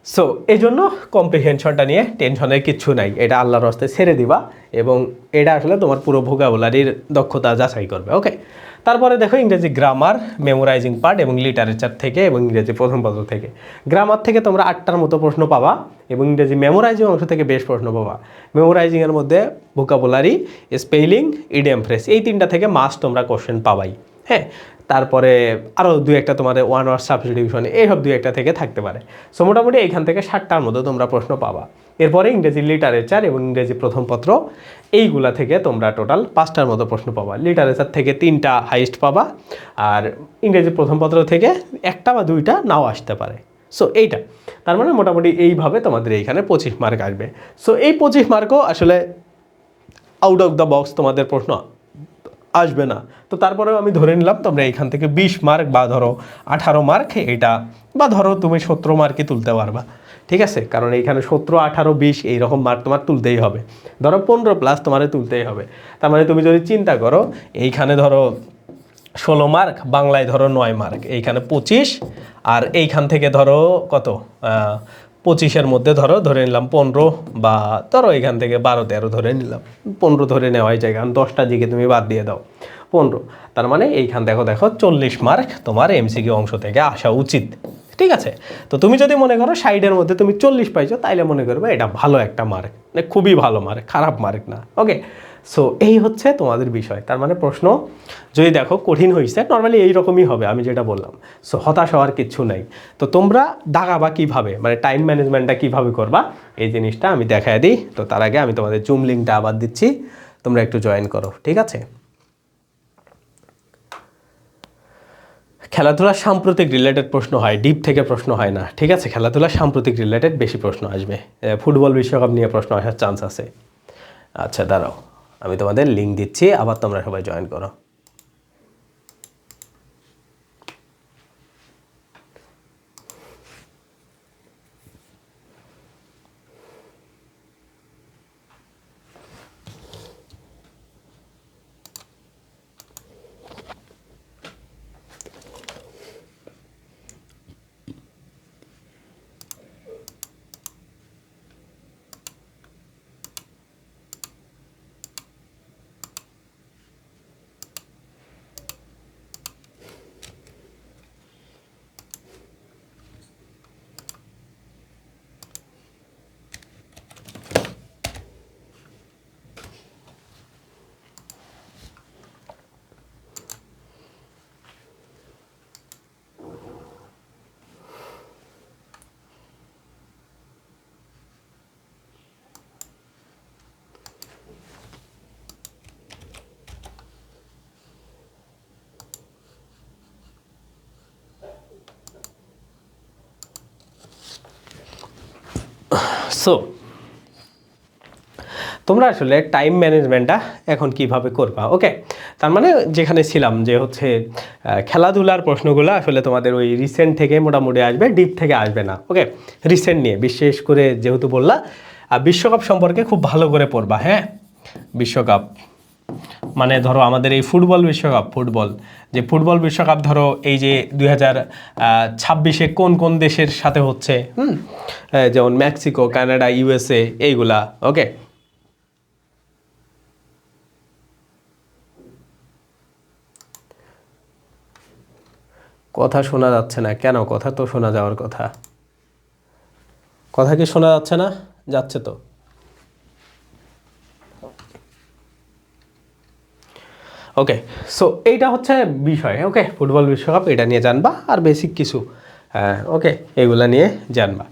সো এই জন্য কম্প্রিহেনশনটা নিয়ে টেনশনের কিচ্ছু নাই, এটা আল্লাহর রাস্তায় ছেড়ে দিবা, এবং এটা আসলে তোমার পুরো ভোকাবুলারির দক্ষতা যাচাই করবে। ওকে, তারপরে দেখো ইংরেজি গ্রামার, মেমোরাইজিং পার্ট এবং লিটারেচার থেকে, এবং ইংরেজি প্রথম পত্র থেকে। গ্রামার থেকে তোমরা 8টার মতো প্রশ্ন পাবা, এবং ইংরেজি মেমোরাইজিং অংশ থেকে বেশ প্রশ্ন পাবা। মেমোরাইজিংয়ের মধ্যে ভোকাবুলারি, স্পেলিং, ইডিয়াম ফ্রেজ, এই 3টা থেকে মাস্ট তোমরা কোশ্চেন পাবাই, হ্যাঁ। তারপরে আরও 2-1টা তোমাদের 1 ওয়ার্ড সাবস্টিটিউশন, এইসব 2-1টা থেকে থাকতে পারে। সো মোটামুটি এইখান থেকে 7টার মতো তোমরা প্রশ্ন পাবা। এরপরে ইংরেজি লিটারেচার এবং ইংরেজি প্রথম পত্র, এইগুলা থেকে তোমরা টোটাল 5টার মতো প্রশ্ন পাবা। লিটারেচার থেকে 3টা হাইস্ট পাবা, আর ইংরেজি প্রথম পত্র থেকে 1টা বা 2টা নাও আসতে পারে। সো এইটা তার মানে মোটামুটি এইভাবে তোমাদের এইখানে 25 মার্ক আসবে। সো এই 25 মার্কও আসলে আউট অফ দ্য বক্স তোমাদের প্রশ্ন আসবে না। তো তারপরেও আমি ধরে নিলাম তোমরা এইখান থেকে 20 মার্ক বা ধরো 18 মার্ক এটা, বা ধরো তুমি 17 মার্কই তুলতে পারবা, ঠিক আছে? কারণ এইখানে 17, 18, 20 এইরকম মার্ক তোমার তুলতেই হবে। ধরো 15 প্লাস তোমার তুলতেই হবে। তার মানে তুমি যদি চিন্তা করো এইখানে ধরো 16 মার্ক, বাংলায় ধরো 9 মার্ক, এইখানে 25, আর এইখান থেকে ধরো কত 25-এর মধ্যে ধরে নিলাম 15, বা ধরো এখান থেকে 12-13 ধরে নিলাম, 15 ধরে নেওয়াই যায়, কারণ 10টা দিকে তুমি বাদ দিয়ে দাও 15। তার মানে এইখান দেখো 40 মার্ক তোমার এমসিকিউ অংশ থেকে আসা উচিত, ঠিক আছে? তো তুমি যদি মনে করো 60-এর মধ্যে তুমি 40 পাইছো, তাইলে মনে করবে এটা ভালো একটা মার্ক, মানে খুবই ভালো মার্ক, খারাপ মার্ক না। ওকে, সো এই হচ্ছে তোমাদের বিষয়। তার মানে প্রশ্ন যদি দেখো কঠিন হয়েছে, নর্মালি এইরকমই হবে আমি যেটা বললাম। সো হতাশ হওয়ার কিচ্ছু নাই। তো তোমরা দাগাবা কীভাবে, মানে টাইম ম্যানেজমেন্টটা কীভাবে করবা, এই জিনিসটা আমি দেখায় দিই। তো তার আগে আমি তোমাদের জুম লিঙ্কটা আবার দিচ্ছি, তোমরা একটু জয়েন করো, ঠিক আছে? খেলাধুলা সাম্প্রতিক রিলেটেড প্রশ্ন হয়, ডিপ থেকে প্রশ্ন হয় না, ঠিক আছে? খেলাধুলা সাম্প্রতিক রিলেটেড বেশি প্রশ্ন আসবে। ফুটবল বিশ্বকাপ নিয়ে প্রশ্ন আসার চান্স আছে। আচ্ছা দাঁড়াও, আমি তোমাদের লিঙ্ক দিচ্ছি, আবার তোমরা সবাই জয়েন করো। সো তোমরা আসলে টাইম ম্যানেজমেন্টটা এখন কিভাবে করবা? ওকে, তার মানে যেখানে ছিলাম যে হচ্ছে খেলাধুলার প্রশ্নগুলো আসলে তোমাদের ওই রিসেন্ট থেকে মোটামুটি আসবে, ডিপ থেকে আসবে না। ওকে, রিসেন্ট নিয়ে বিশেষ করে যেহেতু বললা বিশ্বকাপ সম্পর্কে খুব ভালো করে পড়বা। হ্যাঁ, বিশ্বকাপ মানে ধরো আমাদের এই ফুটবল বিশ্বকাপ, ফুটবল বিশ্বকাপ ধরো এই যে 2026-এ কোন কোন দেশের সাথে হচ্ছে, যেমন মেক্সিকো, কানাডা, ইউএসএ, এইগুলা। ওকে, কথা শোনা যাচ্ছে না কেন? কথা তো শোনা যাওয়ার কথা। কথা কি শোনা যাচ্ছে না? যাচ্ছে তো। ওকে, সো এইটা হচ্ছে বিষয়। ওকে, ফুটবল বিশ্বকাপ এটা নিয়ে জানবা, আর বেসিক কিছু ওকে এগুলা নিয়ে জানবা।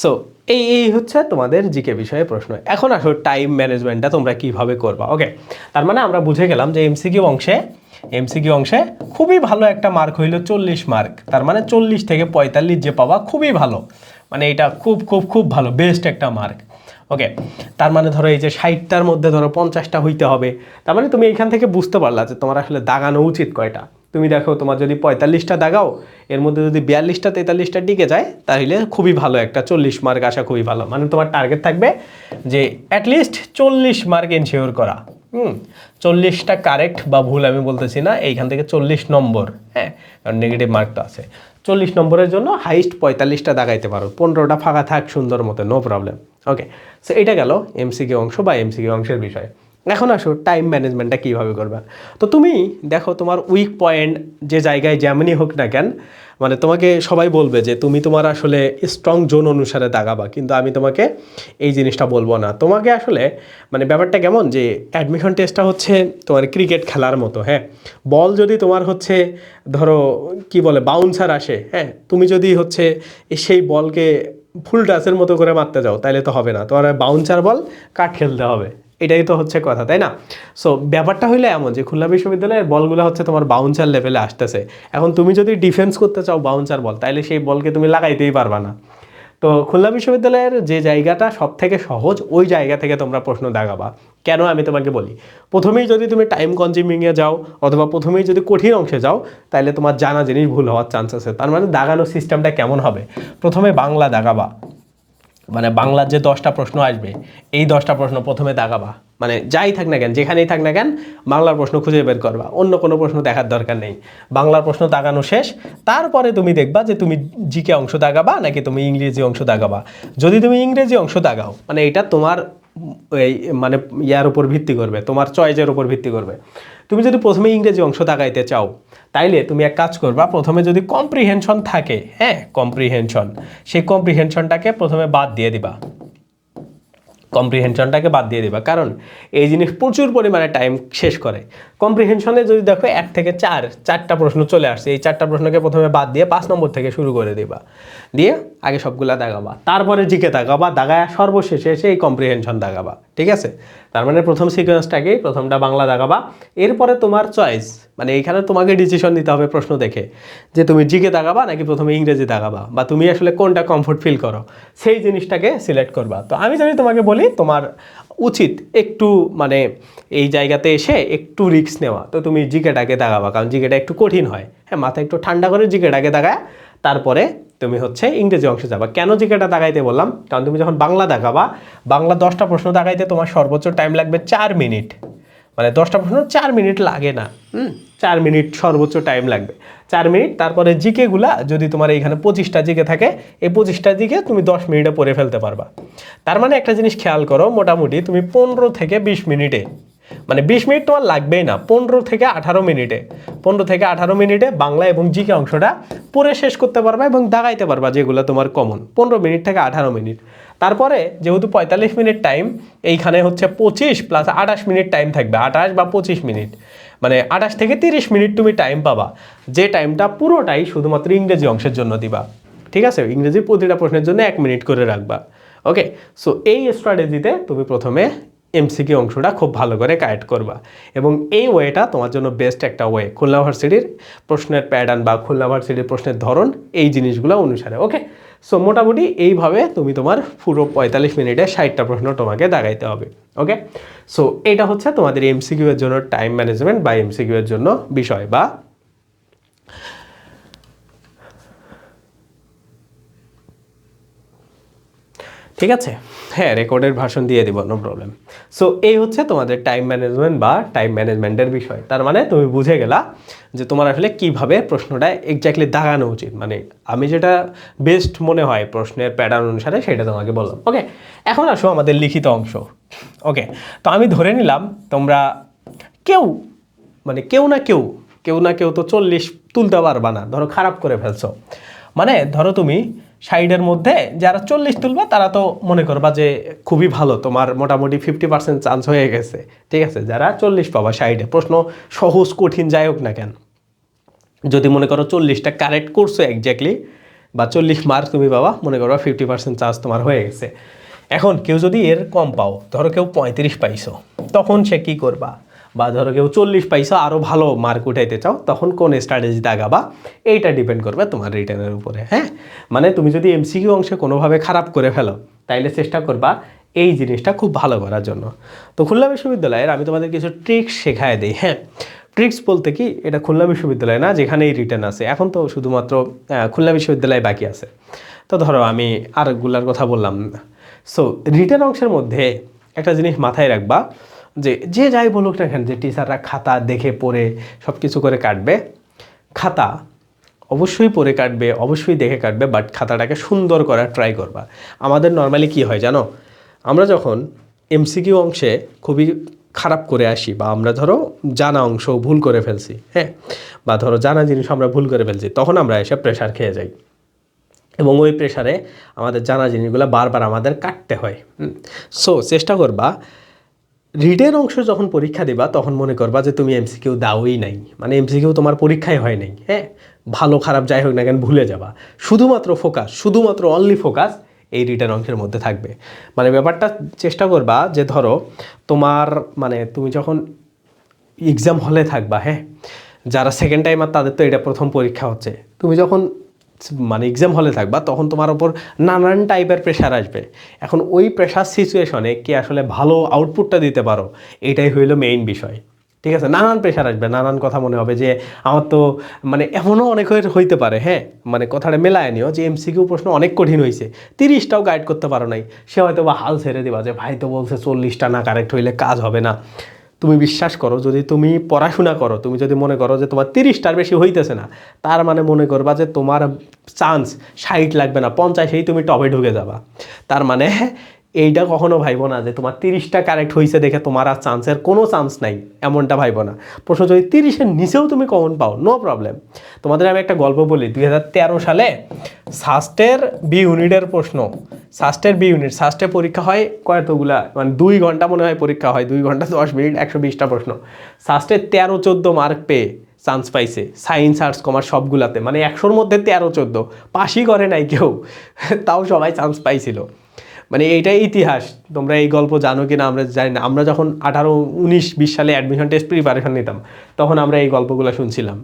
সো এই হচ্ছে তোমাদের জিকে বিষয়ে প্রশ্ন। এখন আসো টাইম ম্যানেজমেন্টটা তোমরা কিভাবে করবা। ওকে, তার মানে আমরা বুঝে গেলাম যে এমসিকিউ অংশে খুবই ভালো একটা মার্ক হইল 40 মার্ক। তার মানে 40 থেকে 45 যে পাবা খুবই ভালো, মানে এটা খুব খুব খুব ভালো, বেস্ট একটা মার্ক। ওকে, তার মানে ধরো এই যে 60টার মধ্যে ধরো 50টা হইতে হবে। তার মানে তুমি এইখান থেকে বুঝতে পারলা যে তোমার আসলে দাগানো উচিত কয়টা। তুমি দেখো তোমার যদি 45টা দাগাও, এর মধ্যে যদি 42টা 43টা টিকে যায়, তাহলে খুবই ভালো একটা 40 মার্ক আসা খুবই ভালো। মানে তোমার টার্গেট থাকবে যে অ্যাটলিস্ট 40 মার্ক এনশিওর করা। 40টা কারেক্ট বা ভুল আমি বলতেছি না, এইখান থেকে 40 নম্বর, হ্যাঁ, কারণ নেগেটিভ মার্ক তো আছে। 40 নম্বরের জন্য হাইস্ট 45টা দাগাইতে পারো, 15টা ফাঁকা থাক সুন্দর মতো, নো প্রবলেম। ওকে, সো এটা গেল এমসিকিউ অংশ বা এমসিকিউ অংশের বিষয়। এখন আসো টাইম ম্যানেজমেন্টটা কীভাবে করবা। তো তুমি দেখো তোমার উইক পয়েন্ট যে জায়গায় যেমনই হোক না কেন, মানে তোমাকে সবাই বলবে যে তুমি তোমার আসলে স্ট্রং জোন অনুসারে দাগাবা, কিন্তু আমি তোমাকে এই জিনিসটা বলবো না। তোমাকে আসলে মানে ব্যাপারটা কেমন যে অ্যাডমিশন টেস্টটা হচ্ছে তোমার ক্রিকেট খেলার মতো। হ্যাঁ, বল যদি তোমার হচ্ছে ধরো কি বলে বাউন্সার আসে, হ্যাঁ, তুমি যদি হচ্ছে সেই বলকে ফুল টাচের মতো করে মারতে যাও, তাহলে তো হবে না। তোমার বাউন্সার বল কাট খেলতে হবে, এটাই তো হচ্ছে কথা, তাই না? সো ব্যাপারটা হইলে এমন যে খুলনা বিশ্ববিদ্যালয়ের বলগুলো হচ্ছে তোমার বাউন্সার লেভেলে আসতেছে। এখন তুমি যদি ডিফেন্স করতে চাও বাউন্সার বল, তাহলে সেই বলকে তুমি লাগাইতেই পারবা না। তো খুলনা বিশ্ববিদ্যালয়ের যে জায়গাটা সব থেকে সহজ, ওই জায়গা থেকে তোমরা প্রশ্ন দাগাবা। কেন আমি তোমাকে বলি, প্রথমেই যদি তুমি টাইম কনজিউমিংয়ে যাও অথবা প্রথমেই যদি কঠিন অংশে যাও, তাহলে তোমার জানা জিনিস ভুল হওয়ার চান্স আছে। তার মানে দাগানোর সিস্টেমটা কেমন হবে, প্রথমে বাংলা দাগাবা, মানে বাংলার যে 10টা প্রশ্ন আসবে এই 10টা প্রশ্ন প্রথমে দাগাবা, মানে যাই থাক না কেন, যেখানেই থাক না কেন, বাংলার প্রশ্ন খুঁজে বের করবা, অন্য কোনো প্রশ্ন দেখার দরকার নেই। বাংলার প্রশ্ন দাগানো শেষ, তারপরে তুমি দেখবা যে তুমি জিকে অংশ দাগাবা নাকি তুমি ইংরেজি অংশ দাগাবা। যদি তুমি ইংরেজি অংশ দাগাও, মানে এটা তোমার এই মানে ইয়ার উপর ভিত্তি করবে, তোমার চয়েসের উপর ভিত্তি করবে। তুমি যদি প্রথমে ইংরেজি অংশ দাগাইতে চাও, তাইলে তুমি এক কাজ করবা, প্রথমে যদি কম্প্রিহেনশন থাকে, হ্যাঁ কম্প্রিহেনশন, সেই কম্প্রিহেনশনটাকে প্রথমে বাদ দিয়ে দিবা, কম্প্রিহেনশনটাকে বাদ দিয়ে দিবা, কারণ এই জিনিস প্রচুর পরিমাণে টাইম শেষ করে। কম্প্রিহেনশনে যদি দেখো 1 থেকে 4টা প্রশ্ন চলে আসছে, এই 4টা প্রশ্নকে প্রথমে বাদ দিয়ে 5 নম্বর থেকে শুরু করে দিবা, দিয়ে আগে সবগুলা দাগাবা, তারপরে জিকে দাগাবা, দাগায় সর্বশেষে এসে এই কম্প্রিহেনশন দাগাবা, ঠিক আছে। তার মানে প্রথম সিকোয়েন্সটাকেই প্রথমটা বাংলা দাগাবা, এরপরে তোমার চয়েস, মানে এইখানে তোমাকে ডিসিশন নিতে হবে প্রশ্ন দেখে যে তুমি জিকে দাগাবা নাকি প্রথমে ইংরেজি দাগাবা, বা তুমি আসলে কোনটা কমফোর্ট ফিল করো, সেই জিনিসটাকে সিলেক্ট করবা। তো আমি যদি তোমাকে বলি, তোমার উচিত একটু মানে এই জায়গাতে এসে একটু রিস্ক নেওয়া, তো তুমি জিকেটাকে দাগাবা, কারণ জিকেটা একটু কঠিন হয়, হ্যাঁ মাথা একটু ঠান্ডা করে জিকেটাকে দাগায় তারপরে তুমি হচ্ছে ইংরেজি অংশে যাবা। কেন জিকেটা দাগাইতে বললাম, কারণ তুমি যখন বাংলা দাগাবা, বাংলা 10টা প্রশ্ন দাগাইতে তোমার সর্বোচ্চ টাইম লাগবে 4 মিনিট, মানে 10টা প্রশ্ন 4 মিনিট লাগে না, 4 মিনিট সর্বোচ্চ টাইম লাগবে, 4 মিনিট। তারপরে জিকেগুলা যদি তোমার এইখানে 25টা জিকে থাকে, এই 25টা জিকে তুমি 10 মিনিটে পড়ে ফেলতে পারবা। তার মানে একটা জিনিস খেয়াল করো, মোটামুটি তুমি 15 থেকে 20 মিনিটে, মানে 20 মিনিট তোমার লাগবেই না, 15 থেকে 18 মিনিটে, 15 থেকে 18 মিনিটে বাংলা এবং জিকে অংশটা পড়ে শেষ করতে পারবা এবং দাগাইতে পারবা যেগুলো তোমার কমন, 15 মিনিট থেকে 18 মিনিট। তারপরে যেহেতু 45 মিনিট টাইম, এইখানে হচ্ছে 25 প্লাস 28 মিনিট টাইম থাকবে, 28 বা 25 মিনিট, মানে 28 থেকে 30 মিনিট তুমি টাইম পাবা, যে টাইমটা পুরোটাই শুধুমাত্র ইংরেজি অংশের জন্য দিবা, ঠিক আছে। ইংরেজির প্রতিটা প্রশ্নের জন্য 1 মিনিট করে রাখবা, ওকে। সো এই স্ট্র্যাটেজিতে তুমি প্রথমে এমসিকিউ অংশটা খুব ভালো করে কারেক্ট করবা, এবং এই ওয়েটা তোমার জন্য বেস্ট একটা ওয়ে, খুলনা ভার্সিটির প্রশ্নের প্যাটার্ন বা খুলনা ভার্সিটির প্রশ্নের ধরন, এই জিনিসগুলো অনুসারে, ওকে। সো মোটামুটি এইভাবে তুমি তোমার পুরো 45 মিনিটে 60টা প্রশ্ন তোমাকে দাগাইতে হবে, ওকে। সো এটা হচ্ছে তোমাদের এমসিকিউ এর জন্য টাইম ম্যানেজমেন্ট বা এমসিকিউ এর জন্য বিষয়, বা ঠিক আছে, হ্যাঁ রেকর্ডের ভার্সন দিয়ে দিব, নো প্রবলেম। সো এই হচ্ছে তোমাদের টাইম ম্যানেজমেন্ট বা টাইম ম্যানেজমেন্টের বিষয়। তার মানে তুমি বুঝে গেলা যে তোমার আসলে কীভাবে প্রশ্নটা এক্স্যাক্টলি দাগানো উচিত, মানে আমি যেটা বেস্ট মনে হয় প্রশ্নের প্যাটার্ন অনুসারে সেটা তোমাকে বললাম, ওকে। এখন আসো আমাদের লিখিত অংশ, ওকে। তো আমি ধরে নিলাম তোমরা কেউ, মানে কেউ না কেউ তো 40 তুলতে পারবা না, ধরো খারাপ করে ফেলছো, মানে ধরো তুমি 60-এর মধ্যে যারা 40 তুলবা তারা তো মনে করবা যে খুবই ভালো, তোমার মোটামুটি 50% চান্স হয়ে গেছে, ঠিক আছে। যারা 40 পাবা 60-এ, প্রশ্ন সহজ কঠিন যাই হোক না কেন, যদি মনে করো 40টা কারেক্ট করছো এক্স্যাক্টলি, বা 40 মার্ক তুমি পাবা, মনে করো 50% চান্স তোমার হয়ে গেছে। এখন কেউ যদি এর কম পাও, ধরো কেউ 35 পাইছো, তখন সে কী করবা, বা ধরো কেউ 40 পাইছো আরও ভালো মার্ক উঠাইতে চাও, তখন কোন স্ট্র্যাটেজি দাগাবা, এইটা ডিপেন্ড করবে তোমার রিটেনের উপরে, হ্যাঁ। মানে তুমি যদি এমসিকিউ অংশে কোনোভাবে খারাপ করে ফেলো, তাইলে চেষ্টা করবা এই জিনিসটা খুব ভালো করার জন্য। তো খুলনা বিশ্ববিদ্যালয়ের আমি তোমাদের কিছু ট্রিক্স শেখায় দিই, হ্যাঁ। ট্রিক্স বলতে কি, এটা খুলনা বিশ্ববিদ্যালয় না, যেখানেই রিটেন আছে, এখন তো শুধুমাত্র খুলনা বিশ্ববিদ্যালয় বাকি আছে। তো ধরো আমি আরেকগুলার কথা বললাম। সো রিটেন অংশের মধ্যে একটা জিনিস মাথায় রাখবা, যে যাই বলুক না কেন, যে টিচাররা খাতা দেখে পড়ে সব কিছু করে কাটবে, খাতা অবশ্যই পড়ে কাটবে, অবশ্যই দেখে কাটবে, বাট খাতাটাকে সুন্দর করার ট্রাই করবা। আমাদের নর্মালি কি হয় জানো, আমরা যখন এমসিকিউ অংশে খুবই খারাপ করে আসি, বা আমরা ধরো জানা অংশ ভুল করে ফেলছি, হ্যাঁ, বা ধরো জানা জিনিস আমরা ভুল করে ফেলছি, তখন আমরা এসে প্রেশার খেয়ে যাই, এবং ওই প্রেশারে আমাদের জানা জিনিসগুলো বারবার আমাদের কাটতে হয়। সো চেষ্টা করবা রিটেন অংশ যখন পরীক্ষা দিবা, তখন মনে করবা যে তুমি এমসিকিউ দাওই নাই, মানে এমসিকিউ তোমার পরীক্ষায় হয় নাই, হ্যাঁ, ভালো খারাপ যাই হোক না কেন ভুলে যাবা, শুধুমাত্র অনলি ফোকাস এই রিটেন অংশের মধ্যে থাকবে। মানে ব্যাপারটা চেষ্টা করবা যে ধরো তোমার, মানে তুমি যখন এক্সাম হলে থাকবা, হ্যাঁ, যারা সেকেন্ড টাইমার তাদের তো এটা প্রথম পরীক্ষা হচ্ছে, তুমি যখন মানে এক্সাম হলে থাকবা, তখন তোমার ওপর নানান টাইপের প্রেশার আসবে। এখন ওই প্রেশার সিচুয়েশনে কি আসলে ভালো আউটপুটটা দিতে পারো, এটাই হইলো মেইন বিষয়। ঠিক আছে, নানান প্রেশার আসবে, নানান কথা মনে হবে যে আমার তো মানে এমনও অনেক হইতে পারে, হ্যাঁ মানে কথাটা মেলায় নিও যে এমসিকিউ প্রশ্ন অনেক কঠিন হয়েছে, 30টাও গাইড করতে পারো নাই, সে হয়তো বা হাল ছেড়ে দিবা যে ভাই তো বলছে 40টা না কারেক্ট হইলে কাজ হবে না। তুমি বিশ্বাস করো, যদি তুমি পড়াশোনা করো, তুমি যদি মনে করো যে তোমার 30টার বেশি হইতেছে না, তার মানে মনে করবা যে তোমার চান্স 60 লাগবে না, 50-এই তুমি টপে ঢুকে যাবা। তার মানে এইটা কখনো ভাইবো না যে তোমার 30টা কারেক্ট হয়েছে দেখে তোমার আর চান্সের কোনো চান্স নাই, এমনটা ভাইবো না। প্রশ্ন যদি 30-এর নিচেও তুমি কমন পাও, নো প্রবলেম। তোমাদের আমি একটা গল্প বলি, 2013 সালে সাস্টের বি ইউনিটের প্রশ্ন, সাস্টের বি ইউনিট, সাস্টে পরীক্ষা হয় কয়তগুলা, মানে 2 ঘন্টা মনে হয় পরীক্ষা হয়, 2 ঘন্টা 10 মিনিট, 120টা প্রশ্ন। সাস্টে 13-14 মার্ক পেয়ে চান্স পাইছে, সায়েন্স আর্টস কমার্স সবগুলাতে, মানে 100-র মধ্যে 13-14, পাশই করে নাই কেউ, তাও সবাই চান্স পাইছিল। মানে এইটাই ইতিহাস। তোমরা এই গল্প জানো কি না আমরা জানি না। আমরা যখন 18, 19, 20 সালে অ্যাডমিশন টেস্ট প্রিপারেশন নিতাম, তখন আমরা এই গল্পগুলো শুনছিলাম।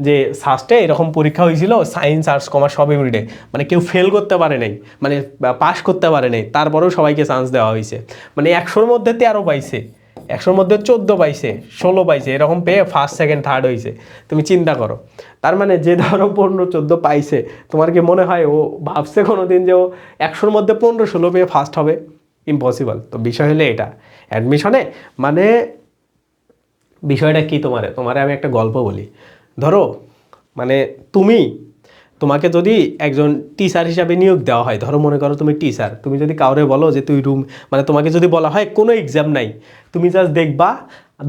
যে সাস্টে এরকম পরীক্ষা হয়েছিল, সায়েন্স আর্টস কমার্স সব ইউনিটে, মানে কেউ ফেল করতে পারে নাই, মানে পাস করতে পারে নাই, তারপরেও সবাইকে চান্স দেওয়া হয়েছে। মানে 100-র মধ্যে 13 পাইছে, 100-র মধ্যে 14 পাইছে, 16 পাইছে, এরকম পেয়ে ফার্স্ট সেকেন্ড থার্ড হয়েছে। তুমি চিন্তা করো, তার মানে যে ধরো 15-14 পাইছে, তোমার কি মনে হয় ও ভাবছে কোনো দিন যে ও 100-র মধ্যে 15-16 পেয়ে ফার্স্ট হবে? ইম্পসিবল। তো বিষয় হলে এটা অ্যাডমিশনে মানে বিষয়টা কি, তোমারে আমি একটা গল্প বলি। ধরো মানে তোমাকে যদি একজন টিচার হিসাবে নিয়োগ দেওয়া হয়, ধরো মনে করো তুমি টিচার, তুমি যদি কাউরে বলো যে তুই মানে তোমাকে যদি বলা হয় কোনো এক্সাম নাই, তুমি জাস্ট দেখবা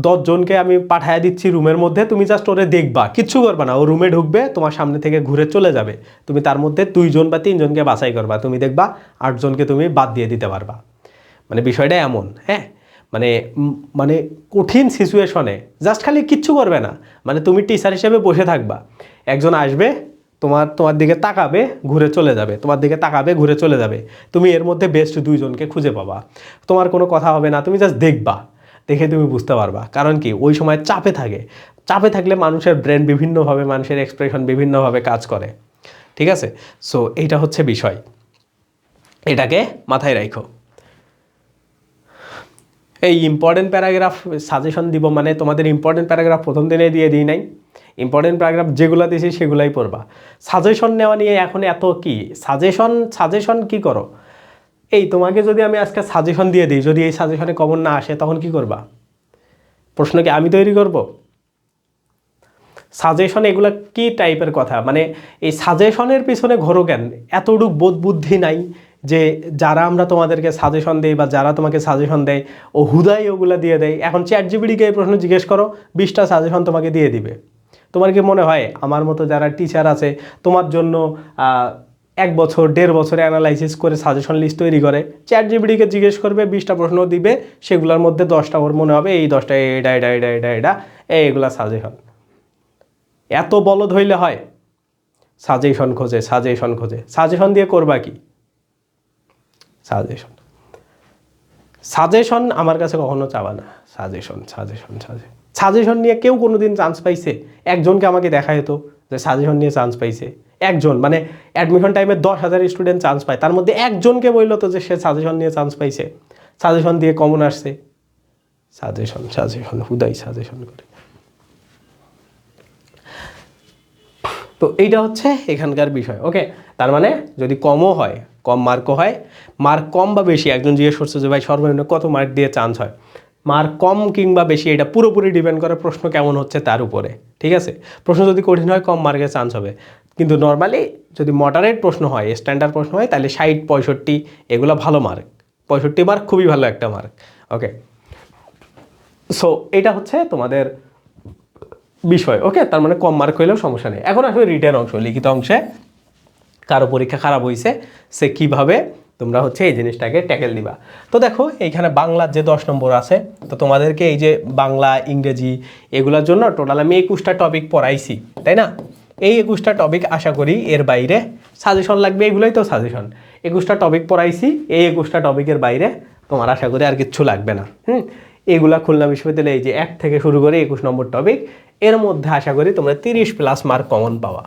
10 জনকে আমি পাঠায় দিচ্ছি রুমের মধ্যে, তুমি জাস্ট ওরে দেখবা, কিচ্ছু করবা না, ও রুমে ঢুকবে, তোমার সামনে থেকে ঘুরে চলে যাবে, তুমি তার মধ্যে 2 জন বা 3 জনকে বাছাই করবা, তুমি দেখবা 8 জনকে তুমি বাদ দিয়ে দিতে পারবা। মানে বিষয়টা এমন, হ্যাঁ মানে মানে কঠিন সিচুয়েশনে জাস্ট খালি কিচ্ছু করবে না, মানে তুমি টিচার হিসেবে বসে থাকবা, একজন আসবে, তোমার দিকে তাকাবে, ঘুরে চলে যাবে, তোমার দিকে তাকাবে, ঘুরে চলে যাবে, তুমি এর মধ্যে বেস্ট 2 জনকে খুঁজে পাবা, তোমার কোনো কথা হবে না, তুমি জাস্ট দেখবা, দেখে তুমি বুঝতে পারবা। কারণ কি, ওই সময় চাপে থাকে, চাপে থাকলে মানুষের ব্রেন বিভিন্নভাবে, মানুষের এক্সপ্রেশন বিভিন্নভাবে কাজ করে। ঠিক আছে, সো এইটা হচ্ছে বিষয়, এটাকে মাথায় রাখো। এই ইম্পর্টেন্ট প্যারাগ্রাফ সাজেশন দিব, মানে তোমাদের ইম্পর্টেন্ট প্যারাগ্রাফ প্রথম দিনে দিয়ে দিই নাই, ইম্পর্টেন্ট প্যারাগ্রাফ যেগুলো দিয়েছি সেগুলাই পড়বা। সাজেশন নেওয়া নিয়ে এখন এত কি সাজেশন কি করো, এই তোমাকে যদি আমি আজকে সাজেশন দিয়ে দিই, যদি এই সাজেশনে কমন না আসে তখন কি করবা? প্রশ্ন কি আমি তৈরি করব? সাজেশন এগুলো কি টাইপের কথা, মানে এই সাজেশনের পিছনে ঘোরো কেন? এতটুক বোধ বুদ্ধি নাই যে যারা আমরা তোমাদেরকে সাজেশন দেই বা যারা তোমাকে সাজেশন দেয় ও হুদাই ওগুলো দিয়ে দেয়। এখন চ্যাটজিপিটিকে এই প্রশ্ন জিজ্ঞেস করো, 20টা সাজেশন তোমাকে দিয়ে দিবে। তোমার কি মনে হয় আমার মতো যারা টিচার আছে তোমার জন্য 1 বছর 1.5 বছরে অ্যানালাইসিস করে সাজেশন লিস্ট তৈরি করে? চ্যাটজিপিটিকে জিজ্ঞেস করবে, 20টা প্রশ্ন দিবে, সেগুলোর মধ্যে 10টা ওর মনে হবে এই 10টা এটা এইগুলা সাজেশন। এত বলদ হইলে হয়? সাজেশন খোঁজে, সাজেশন দিয়ে করবা কি? সাজেশন আমার কাছে কখনো চাবা না। সাজেশন নিয়ে কেউ কোনোদিন চান্স পাইছে? একজনকে আমাকে দেখায় তো যে সাজেশন নিয়ে চান্স পাইছে, একজন, মানে অ্যাডমিশন টাইমে 10,000 স্টুডেন্ট চান্স পায়, তার মধ্যে একজনকে বলল তো যে সে সাজেশন নিয়ে চান্স পাইছে, সাজেশন দিয়ে কমন আসছে। সাজেশন হুদাই সাজেশন করে। তো এইটা হচ্ছে এখানকার বিষয়। ওকে, তার মানে যদি কমও হয়, কম মার্কও হয়, মার্ক কম বা বেশি, একজন জিজ্ঞেস করছে যে ভাই সর্বনিম্ন কত মার্ক দিয়ে চান্স হয়, মার্ক কম কিংবা বেশি এটা পুরোপুরি ডিপেন্ড করে প্রশ্ন কেমন হচ্ছে তার উপরে। ঠিক আছে, প্রশ্ন যদি কঠিন হয় কম মার্কের চান্স হবে, কিন্তু নর্মালি যদি মডারেট প্রশ্ন হয়, স্ট্যান্ডার্ড প্রশ্ন হয়, তাহলে 60, 65 এগুলো ভালো মার্ক। 65 মার্ক খুবই ভালো একটা মার্ক। ওকে, সো এটা হচ্ছে তোমাদের বিষয়। ওকে, তার মানে কম মার্ক হইলেও সমস্যা নেই। এখন আসলে রিটেন অংশ, লিখিত অংশে কারো পরীক্ষা খারাপ হয়েছে, সে কীভাবে তোমরা হচ্ছে এই জিনিসটাকে ট্যাকেল দিবা। তো দেখো এইখানে বাংলার যে 10 নম্বর আছে, তো তোমাদেরকে এই যে বাংলা, ইংরেজি এগুলোর জন্য টোটাল আমি 21টা টপিক পড়াইছি, তাই না? এই 21টা টপিক আশা করি এর বাইরে সাজেশন লাগবে, এগুলোই তো সাজেশন। 21টা টপিক পড়াইছি, এই 21টা টপিকের বাইরে তোমার আশা করি আর কিচ্ছু লাগবে না। এগুলা খুলনা বিশ্ববিদ্যালয়ে এই যে 1 থেকে শুরু করে 21 নম্বর টপিক, এর মধ্যে আশা করি তোমরা 30+ মার্ক কমন পাওয়া।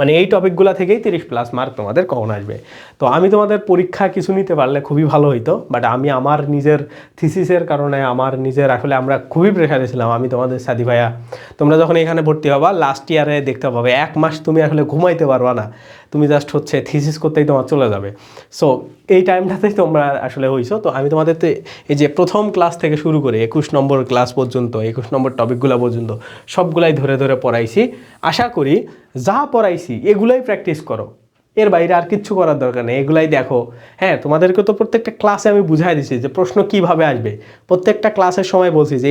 মানে এই টপিকগুলো থেকেই 30+ মার্ক তোমাদের কমন আসবে। তো আমি তোমাদের পরীক্ষা কিছু নিতে পারলে খুবই ভালো হইতো, বাট আমি আমার নিজের থিসিসের কারণে আমার নিজের আসলে আমরা খুবই প্রেশারে ছিলাম। আমি তোমাদের সাথী ভাইয়া, তোমরা যখন এখানে ভর্তি হবা লাস্ট ইয়ারে দেখতে পাবে 1 মাস তুমি আসলে ঘুমাইতে পারবা না, তুমি জাস্ট হচ্ছে থিসিস করতেই তোমার চলে যাবে। সো এই টাইমটাতেই তোমরা আসলে হইছো। তো আমি তোমাদের তো এই যে প্রথম ক্লাস থেকে শুরু করে 21 নম্বর ক্লাস পর্যন্ত, 21 নম্বর টপিকগুলো পর্যন্ত সবগুলাই ধরে ধরে পড়াইছি। আশা করি যা পড়াইছি এগুলাই প্র্যাকটিস করো, এর বাইরে আর কিচ্ছু করার দরকার নেই, এগুলাই দেখো। হ্যাঁ, তোমাদেরকে তো প্রত্যেকটা ক্লাসে আমি বুঝাই দিছি যে প্রশ্ন কিভাবে আসবে। প্রত্যেকটা ক্লাসের সময় বলছি যে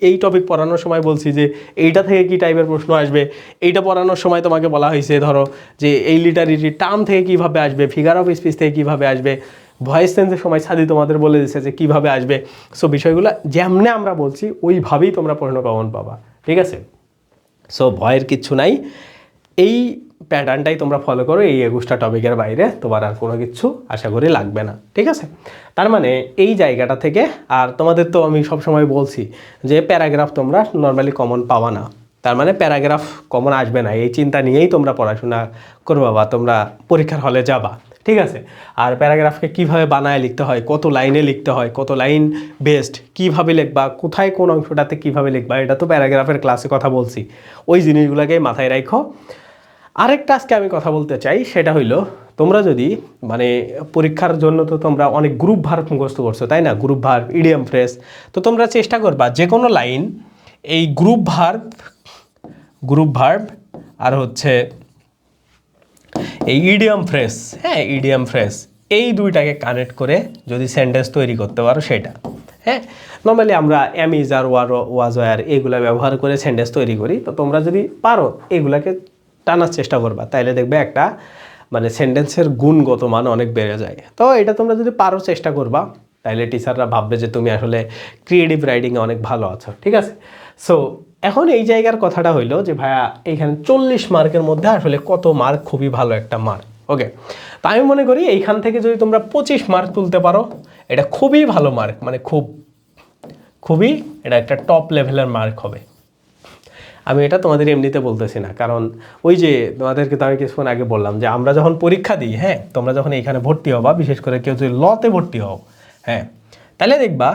এই টপিক পড়ানোর সময় বলছি যে এইটা থেকে কি টাইপের প্রশ্ন আসবে। এইটা পড়ানোর সময় তোমাকে বলা হয়েছে ধরো যে এই লিটারেরি টার্ম থেকে কিভাবে আসবে, ফিগার অফ স্পিচ থেকে কিভাবে আসবে, ভয়েস চেঞ্জের সময় সাদি তোমাদের বলে দিচ্ছে যে কীভাবে আসবে। সো বিষয়গুলো যেমনে আমরা বলছি ওইভাবেই তোমরা প্রশ্ন কমন পাবা, ঠিক আছে? সো ভয়ের কিচ্ছু নাই, এই প্যাটার্নটাই তোমরা ফলো করো। এই 21টা টপিকের বাইরে তোমার আর কোনো কিছু আশা করি লাগবে না, ঠিক আছে? তার মানে এই জায়গাটা থেকে, আর তোমাদের তো আমি সবসময় বলছি যে প্যারাগ্রাফ তোমরা নর্মালি কমন পাবা না, তার মানে প্যারাগ্রাফ কমন আসবে না, এই চিন্তা নিয়েই তোমরা পড়াশোনা করবা বা তোমরা পরীক্ষার হলে যাবা, ঠিক আছে? আর প্যারাগ্রাফকে কীভাবে বানায় লিখতে হয়, কত লাইনে লিখতে হয়, কত লাইন বেস্ট, কীভাবে লিখবা, কোথায় কোন অংশটাতে কীভাবে লিখবা, এটা তো প্যারাগ্রাফের ক্লাসে কথা বলছি। ওই জিনিসগুলোকে মাথায় রাখো। আরেকটা আজকে আমি কথা বলতে চাই, সেটা হইলো তোমরা যদি মানে পরীক্ষার জন্য তো তোমরা অনেক গ্রুপ ভার্ব মুখস্থ করছো, তাই না? Group verb, idiom phrase. তো তোমরা চেষ্টা করবা যে কোনো লাইন এই গ্রুপ ভার্ব আর হচ্ছে এই ইডিয়াম ফ্রেজ, হ্যাঁ ইডিয়াম ফ্রেজ, এই দুইটাকে কানেক্ট করে যদি সেন্টেন্স তৈরি করতে পারো সেটা, হ্যাঁ। নর্মালি আমরা am is are was were এগুলো ব্যবহার করে সেন্টেন্স তৈরি করি। তো তোমরা যদি পারো এগুলাকে টানার চেষ্টা করবা, তাইলে দেখবে একটা মানে সেন্টেন্সের গুণগত মান অনেক বেড়ে যায়। তো এটা তোমরা যদি পারো চেষ্টা করবা, তাইলে টিচাররা ভাববে যে তুমি আসলে ক্রিয়েটিভ রাইটিংয়ে অনেক ভালো আছো, ঠিক আছে? সো এখন এই জায়গার কথাটা হইলো যে ভাইয়া এইখানে 40 মার্কের মধ্যে আসলে কত মার্ক খুবই ভালো একটা মার্ক, ওকে? তো আমি মনে করি এইখান থেকে যদি তোমরা 25 মার্ক তুলতে পারো এটা খুবই ভালো মার্ক, মানে খুবই এটা একটা টপ লেভেলের মার্ক হবে। আমি এটা তোমাদের এমনিতে বলতেছি না, কারণ ওই যে তোমাদেরকে তো আমি কিছুক্ষণ আগে বললাম যে আমরা যখন পরীক্ষা দিই, হ্যাঁ, তোমরা যখন এইখানে ভর্তি হবা, বিশেষ করে কেউ যদি লতে ভর্তি হও, হ্যাঁ, তাহলে দেখবা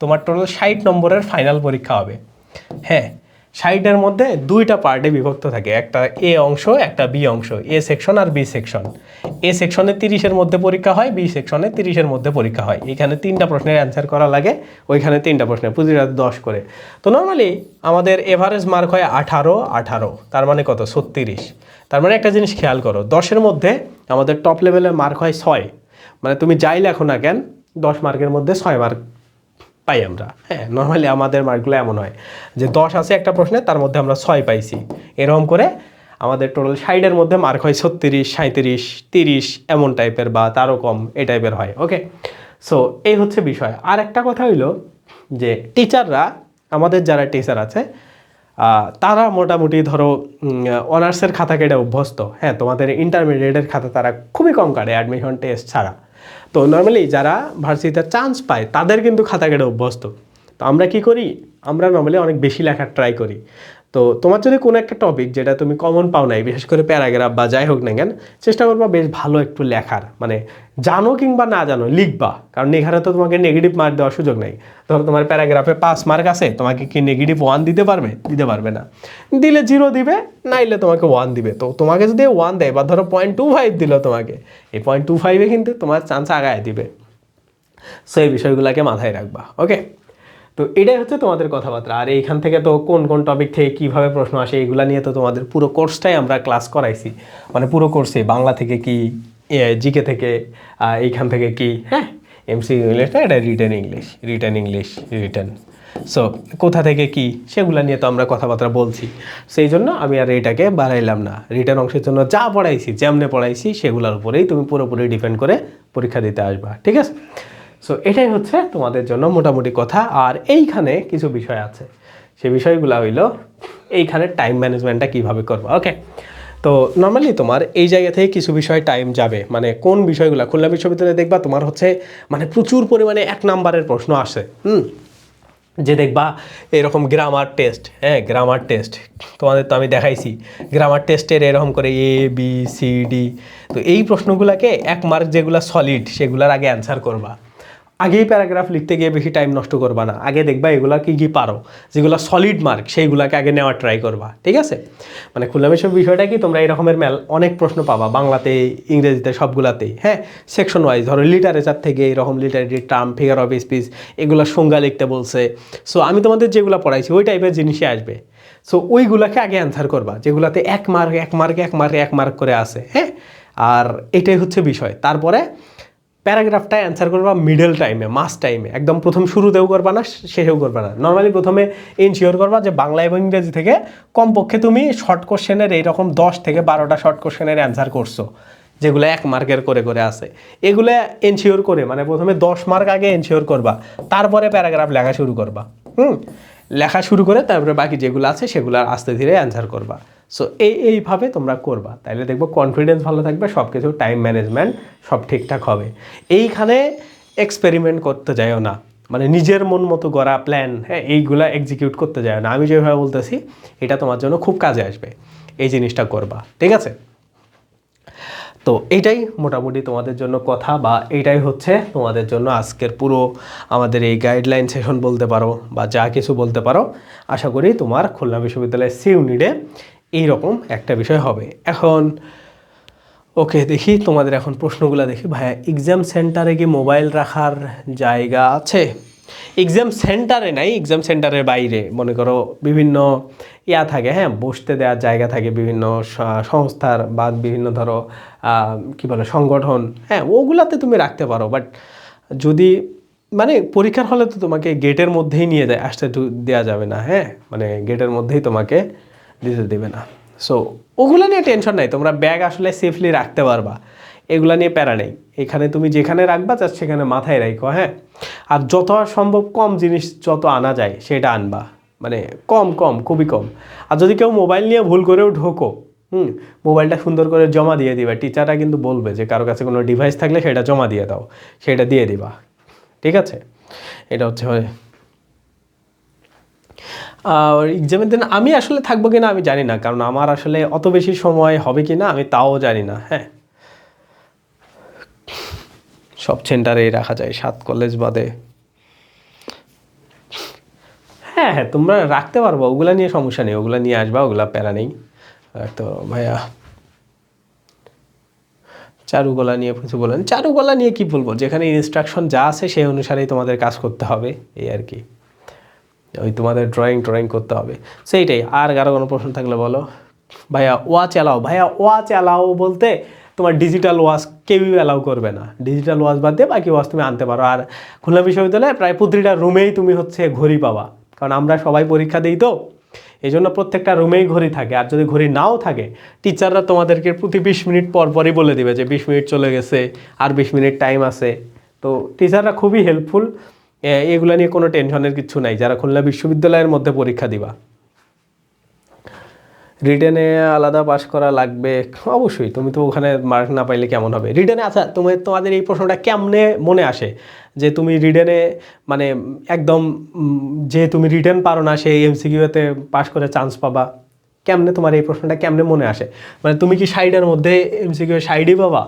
তোমার টোটাল 60 নম্বরের ফাইনাল পরীক্ষা হবে, হ্যাঁ। 60-এর মধ্যে 2টা পার্টে বিভক্ত থাকে, একটা এ অংশ একটা বি অংশ, এ সেকশন আর বি সেকশন। এ সেকশনে 30-এর মধ্যে পরীক্ষা হয়, বি সেকশনে 30-এর মধ্যে পরীক্ষা হয়। এখানে 3টা প্রশ্নের অ্যান্সার করা লাগে, ওইখানে 3টা প্রশ্নের প্রতিটা 10 করে। তো নর্মালি আমাদের এভারেজ মার্ক হয় 18, তার মানে কত 36। তার মানে একটা জিনিস খেয়াল করো, 10-এর মধ্যে আমাদের টপ লেভেলের মার্ক হয় 6, মানে তুমি যাই লেখো না কেন 10 মার্কের মধ্যে 6 মার্ক পাই আমরা, হ্যাঁ। নর্মালি আমাদের মার্কগুলো এমন হয় যে 10 আছে একটা প্রশ্নে, তার মধ্যে আমরা 6 পাইছি, এরকম করে আমাদের টোটাল 60-এর মধ্যে মার্ক হয় 36, 37, 30 এমন টাইপের বা তারও কম এই টাইপের হয়, ওকে? সো এই হচ্ছে বিষয়। আর একটা কথা হইলো যে টিচাররা, আমাদের যারা টিচার আছে তারা মোটামুটি ধরো অনার্সের খাতা কেটে অভ্যস্ত, হ্যাঁ। তোমাদের ইন্টারমিডিয়েটের খাতা তারা খুবই কম কাটে অ্যাডমিশন টেস্ট ছাড়া। তো নর্মালি যারা ভার্সিটিতে চান্স পায় তাদের কিন্তু খাতা কেটে অভ্যস্ত। তো আমরা কি করি, আমরা নর্মালি অনেক বেশি লেখার ট্রাই করি। তো তোমার যদি কোনো একটা টপিক যেটা তুমি কমন পাও নাই, বিশেষ করে প্যারাগ্রাফ বা যাই হোক না কেন, চেষ্টা করবা বেশ ভালো একটু লেখার, মানে জানো কিংবা না জানো লিখবা, কারণ এখানে তো তোমাকে নেগেটিভ মার্ক দেওয়ার সুযোগ নেই। ধরো তোমার প্যারাগ্রাফে 5 মার্ক আছে, তোমাকে কি নেগেটিভ 1 দিতে পারবে? দিতে পারবে না। দিলে 0 দিবে, নাইলে তোমাকে 1 দিবে। তো তোমাকে যদি 1 দেয় বা ধরো 0.25 দিল তোমাকে, এই 0.25-এ কিন্তু তোমার চান্স আগায় দিবে। সো এই বিষয়গুলোকে মাথায় রাখবা, ওকে? তো এটাই হচ্ছে তোমাদের কথাবার্তা। আর এইখান থেকে তো কোন কোন টপিক থেকে কীভাবে প্রশ্ন আসে এইগুলা নিয়ে তো তোমাদের পুরো কোর্সটাই আমরা ক্লাস করাইছি, মানে পুরো কোর্সে বাংলা থেকে কি, জিকে থেকে, এইখান থেকে কি, হ্যাঁ, এমসিকিউ ইংলিশ, এটা রিটেন। সো কোথা থেকে কি সেগুলো নিয়ে তো আমরা কথাবার্তা বলছি। সেই জন্য আমি আর এটাকে বাড়াইলাম না। রিটেন অংশের জন্য যা পড়াইছি, যেমনে পড়াইছি সেগুলোর উপরেই তুমি পুরোপুরি ডিপেন্ড করে পরীক্ষা দিতে আসবা, ঠিক আছে? সো এটাই হচ্ছে তোমাদের জন্য মোটামুটি কথা। আর এইখানে কিছু বিষয় আছে, সেই বিষয়গুলো হইলো এইখানে টাইম ম্যানেজমেন্টটা কীভাবে করবো, ওকে? তো নর্মালি তোমার এই জায়গা থেকে কিছু বিষয় টাইম যাবে, মানে কোন বিষয়গুলো খুলনা বিশ্ববিদ্যালয়ে দেখবা তোমার হচ্ছে মানে প্রচুর পরিমাণে 1 নাম্বারের প্রশ্ন আসে, যে দেখবা এরকম গ্রামার টেস্ট, হ্যাঁ গ্রামার টেস্ট তোমাদের তো আমি দেখাইছি, গ্রামার টেস্টের এরকম করে ABCD। তো এই প্রশ্নগুলোকে 1 মার্ক যেগুলো সলিড সেগুলোর আগে অ্যান্সার করবা, আগেই প্যারাগ্রাফ লিখতে গিয়ে বেশি টাইম নষ্ট করবা না, আগে দেখবা এগুলা কী কী পারো, যেগুলো সলিড মার্ক সেইগুলোকে আগে নেওয়ার ট্রাই করবা, ঠিক আছে। মানে খুলনা বিশ্ববিদ্যালয়ের বিষয়টা কি, তোমরা এই রকমের অনেক প্রশ্ন পাবা বাংলাতে, ইংরেজিতে, সবগুলাতেই, হ্যাঁ সেকশন ওয়াইজ। ধরো লিটারেচার থেকে এইরকম literary term, figure of speech, এগুলো সংজ্ঞা লিখতে বলছে। সো আমি তোমাদের যেগুলো পড়াইছি ওই টাইপের জিনিসই আসবে। সো ওইগুলোকে আগে অ্যান্সার করবা যেগুলোতে 1 মার্ক 1 মার্ক 1 মার্ক 1 মার্ক করে আসে, হ্যাঁ। আর এটাই হচ্ছে বিষয়। তারপরে প্যারাগ্রাফটা অ্যান্সার করবা মিডল টাইমে, মাস টাইমে, একদম প্রথম শুরুতেও করবা না, শেষেও করবা না। নর্মালি প্রথমে ইনশিওর করবা যে বাংলা এবং ইংরেজি থেকে কমপক্ষে তুমি শর্ট কোশ্চেনের এইরকম 10 থেকে 12টা শর্ট কোশ্চেনের অ্যান্সার করছো, যেগুলো 1 মার্কের করে করে আছে। এগুলো এনশিওর করে, মানে প্রথমে 10 মার্ক আগে এনশিওর করবা, তারপরে প্যারাগ্রাফ লেখা শুরু করবা। লেখা শুরু করে তারপরে বাকি যেগুলো আছে সেগুলো আস্তে ধীরে অ্যান্সার করবা। সো এইভাবে তোমরা করবা, তাইলে দেখবো কনফিডেন্স ভালো থাকবে, সব কিছু টাইম ম্যানেজমেন্ট সব ঠিকঠাক হবে। এইখানে এক্সপেরিমেন্ট করতে যাইও না, মানে নিজের মন মতো গড়া প্ল্যান, হ্যাঁ এইগুলা এক্সিকিউট করতে যাইও না। আমি যেভাবে বলতেছি এটা তোমার জন্য খুব কাজে আসবে, এই জিনিসটা করবা, ঠিক আছে। তো এইটাই মোটামুটি তোমাদের জন্য কথা, বা এইটাই হচ্ছে তোমাদের জন্য আজকের পুরো আমাদের এই গাইডলাইন সেশন বলতে পারো, বা যা কিছু বলতে পারো। আশা করি তোমার খুলনা বিশ্ববিদ্যালয়ের সি ইউনিটে এইরকম একটা বিষয় হবে। এখন ওকে, দেখি তোমাদের এখন প্রশ্নগুলো দেখি। ভাইয়া এক্সাম সেন্টারে কি মোবাইল রাখার জায়গা আছে? এক্সাম সেন্টারে নাই, এক্সাম সেন্টারের বাইরে মনে করো বিভিন্ন থাকে, হ্যাঁ বসতে দেওয়ার জায়গা থাকে বিভিন্ন সংস্থার, বা বিভিন্ন ধরো কী বলে সংগঠন, হ্যাঁ ওগুলাতে তুমি রাখতে পারো। বাট যদি মানে পরীক্ষার হলে তো তোমাকে গেটের মধ্যেই নিয়ে আসতে দেওয়া যাবে না, হ্যাঁ মানে গেটের মধ্যেই তোমাকে দিতে দেবে না। সো ওগুলো নিয়ে টেনশন নাই, তোমরা ব্যাগ আসলে সেফলি রাখতে পারবা, এগুলা নিয়ে প্যারা নেই। এখানে তুমি যেখানে রাখবা জাস্ট সেখানে মাথায় রাখো, হ্যাঁ। আর যত সম্ভব কম জিনিস যত আনা যায় সেটা আনবা, মানে কম কম, খুবই কম। আর যদি কেউ মোবাইল নিয়ে ভুল করেও ঢোকো, মোবাইলটা সুন্দর করে জমা দিয়ে দিবা। টিচাররা কিন্তু বলবে যে কারো কাছে কোনো ডিভাইস থাকলে সেটা জমা দিয়ে দাও, সেটা দিয়ে দিবা, ঠিক আছে। এটা হচ্ছে আর এক্সামের দিন আমি আসলে থাকবো কিনা আমি জানি না, কারণ আমার আসলে অত বেশি সময় হবে কি না আমি তাও জানি না, হ্যাঁ। সব সেন্টারেই রাখা যায় 7 কলেজ বাদে। হ্যাঁ হ্যাঁ তোমরা রাখতে পারবো, ওগুলা নিয়ে সমস্যা নেই, ওগুলা নিয়ে আসবা, ওগুলা প্যারা নেই। তো ভাইয়া চারুকলা নিয়ে কিছু বলেন। চারুকলা নিয়ে কি বলবো, যেখানে ইনস্ট্রাকশন যা আছে সেই অনুসারেই তোমাদের কাজ করতে হবে, এই আর কি। ওই তোমাদের ড্রয়িং করতে হবে, সেইটাই। আর কারো কোনো প্রশ্ন থাকলে বলো। ভাইয়া ওয়াচ অ্যালাও, ভাইয়া ওয়াচ অ্যালাও বলতে তোমার ডিজিটাল ওয়াচ কেউই অ্যালাউ করবে না, ডিজিটাল ওয়াচ বাদ দিয়ে বাকি ওয়াচ তুমি আনতে পারো। আর খুলনা বিশ্ববিদ্যালয়ে প্রায় প্রতিটা রুমেই তুমি হচ্ছে ঘড়ি পাবা, কারণ আমরা সবাই পরীক্ষা দিই, তো এই জন্য প্রত্যেকটা রুমেই ঘড়ি থাকে। আর যদি ঘড়ি নাও থাকে টিচাররা তোমাদেরকে প্রতি 20 মিনিট পর পরই বলে দিবে যে 20 মিনিট চলে গেছে, আর 20 মিনিট টাইম আছে। তো টিচাররা খুবই হেল্পফুল, এগুলো নিয়ে কোনো টেনশনের কিছু নাই যারা খুলনা বিশ্ববিদ্যালয়ের মধ্যে পরীক্ষা দিবা। রিটেনে আলাদা পাস করা লাগবে? অবশ্যই, তুমি তো ওখানে মার্ক না পাইলে কেমন হবে রিটেনে। আচ্ছা তোমাদের এই প্রশ্নটা কেমনে মনে আসে যে তুমি রিটেনে মানে একদম যে তুমি রিটেন পারো না সেই MCQতে পাস করে চান্স পাবা, কেমনে তোমার এই প্রশ্নটা কেমনে মনে আসে? মানে তুমি কি 60-এর মধ্যে MCQ 60ই পাবা?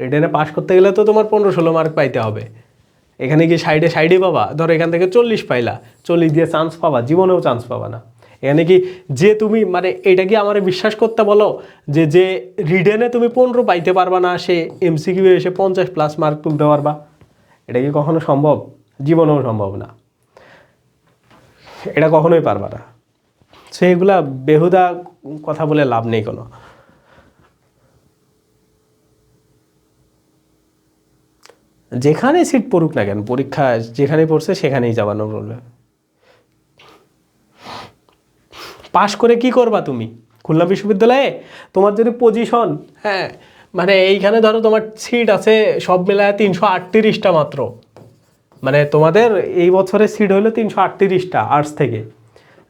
রিটেনে পাস করতে গেলে তো তোমার 15-16 মার্ক পাইতে হবে, এখানে কি 60-60ই পাবা? ধরো এখান থেকে 40 পাইলা, 40 দিয়ে চান্স পাবা? জীবনেও চান্স পাবা না। এখানে কি যে তুমি মানে এটা কি আমার বিশ্বাস করতে বলো যে রিটেনে তুমি 15 পাইতে পারবা না, সে MCQ এসে 50+ মার্ক তুলতে পারবা? এটা কি কখনো সম্ভব? জীবনেও সম্ভব না, এটা কখনোই পারবা না। সেইগুলা বেহুদা কথা বলে লাভ নেই কোনো। যেখানে সিট পড়ুক না কেন, পরীক্ষা যেখানে পড়ছে সেখানেই যাবা, নো প্রবলেম। পাশ করে কি করবা তুমি খুলনা বিশ্ববিদ্যালয়ে? তোমার যদি পজিশন, হ্যাঁ মানে এইখানে ধরো তোমার সিট আছে সব মেলায় 338টা মাত্র, মানে তোমাদের এই বছরের সিট হলো 338টা আর্টস থেকে।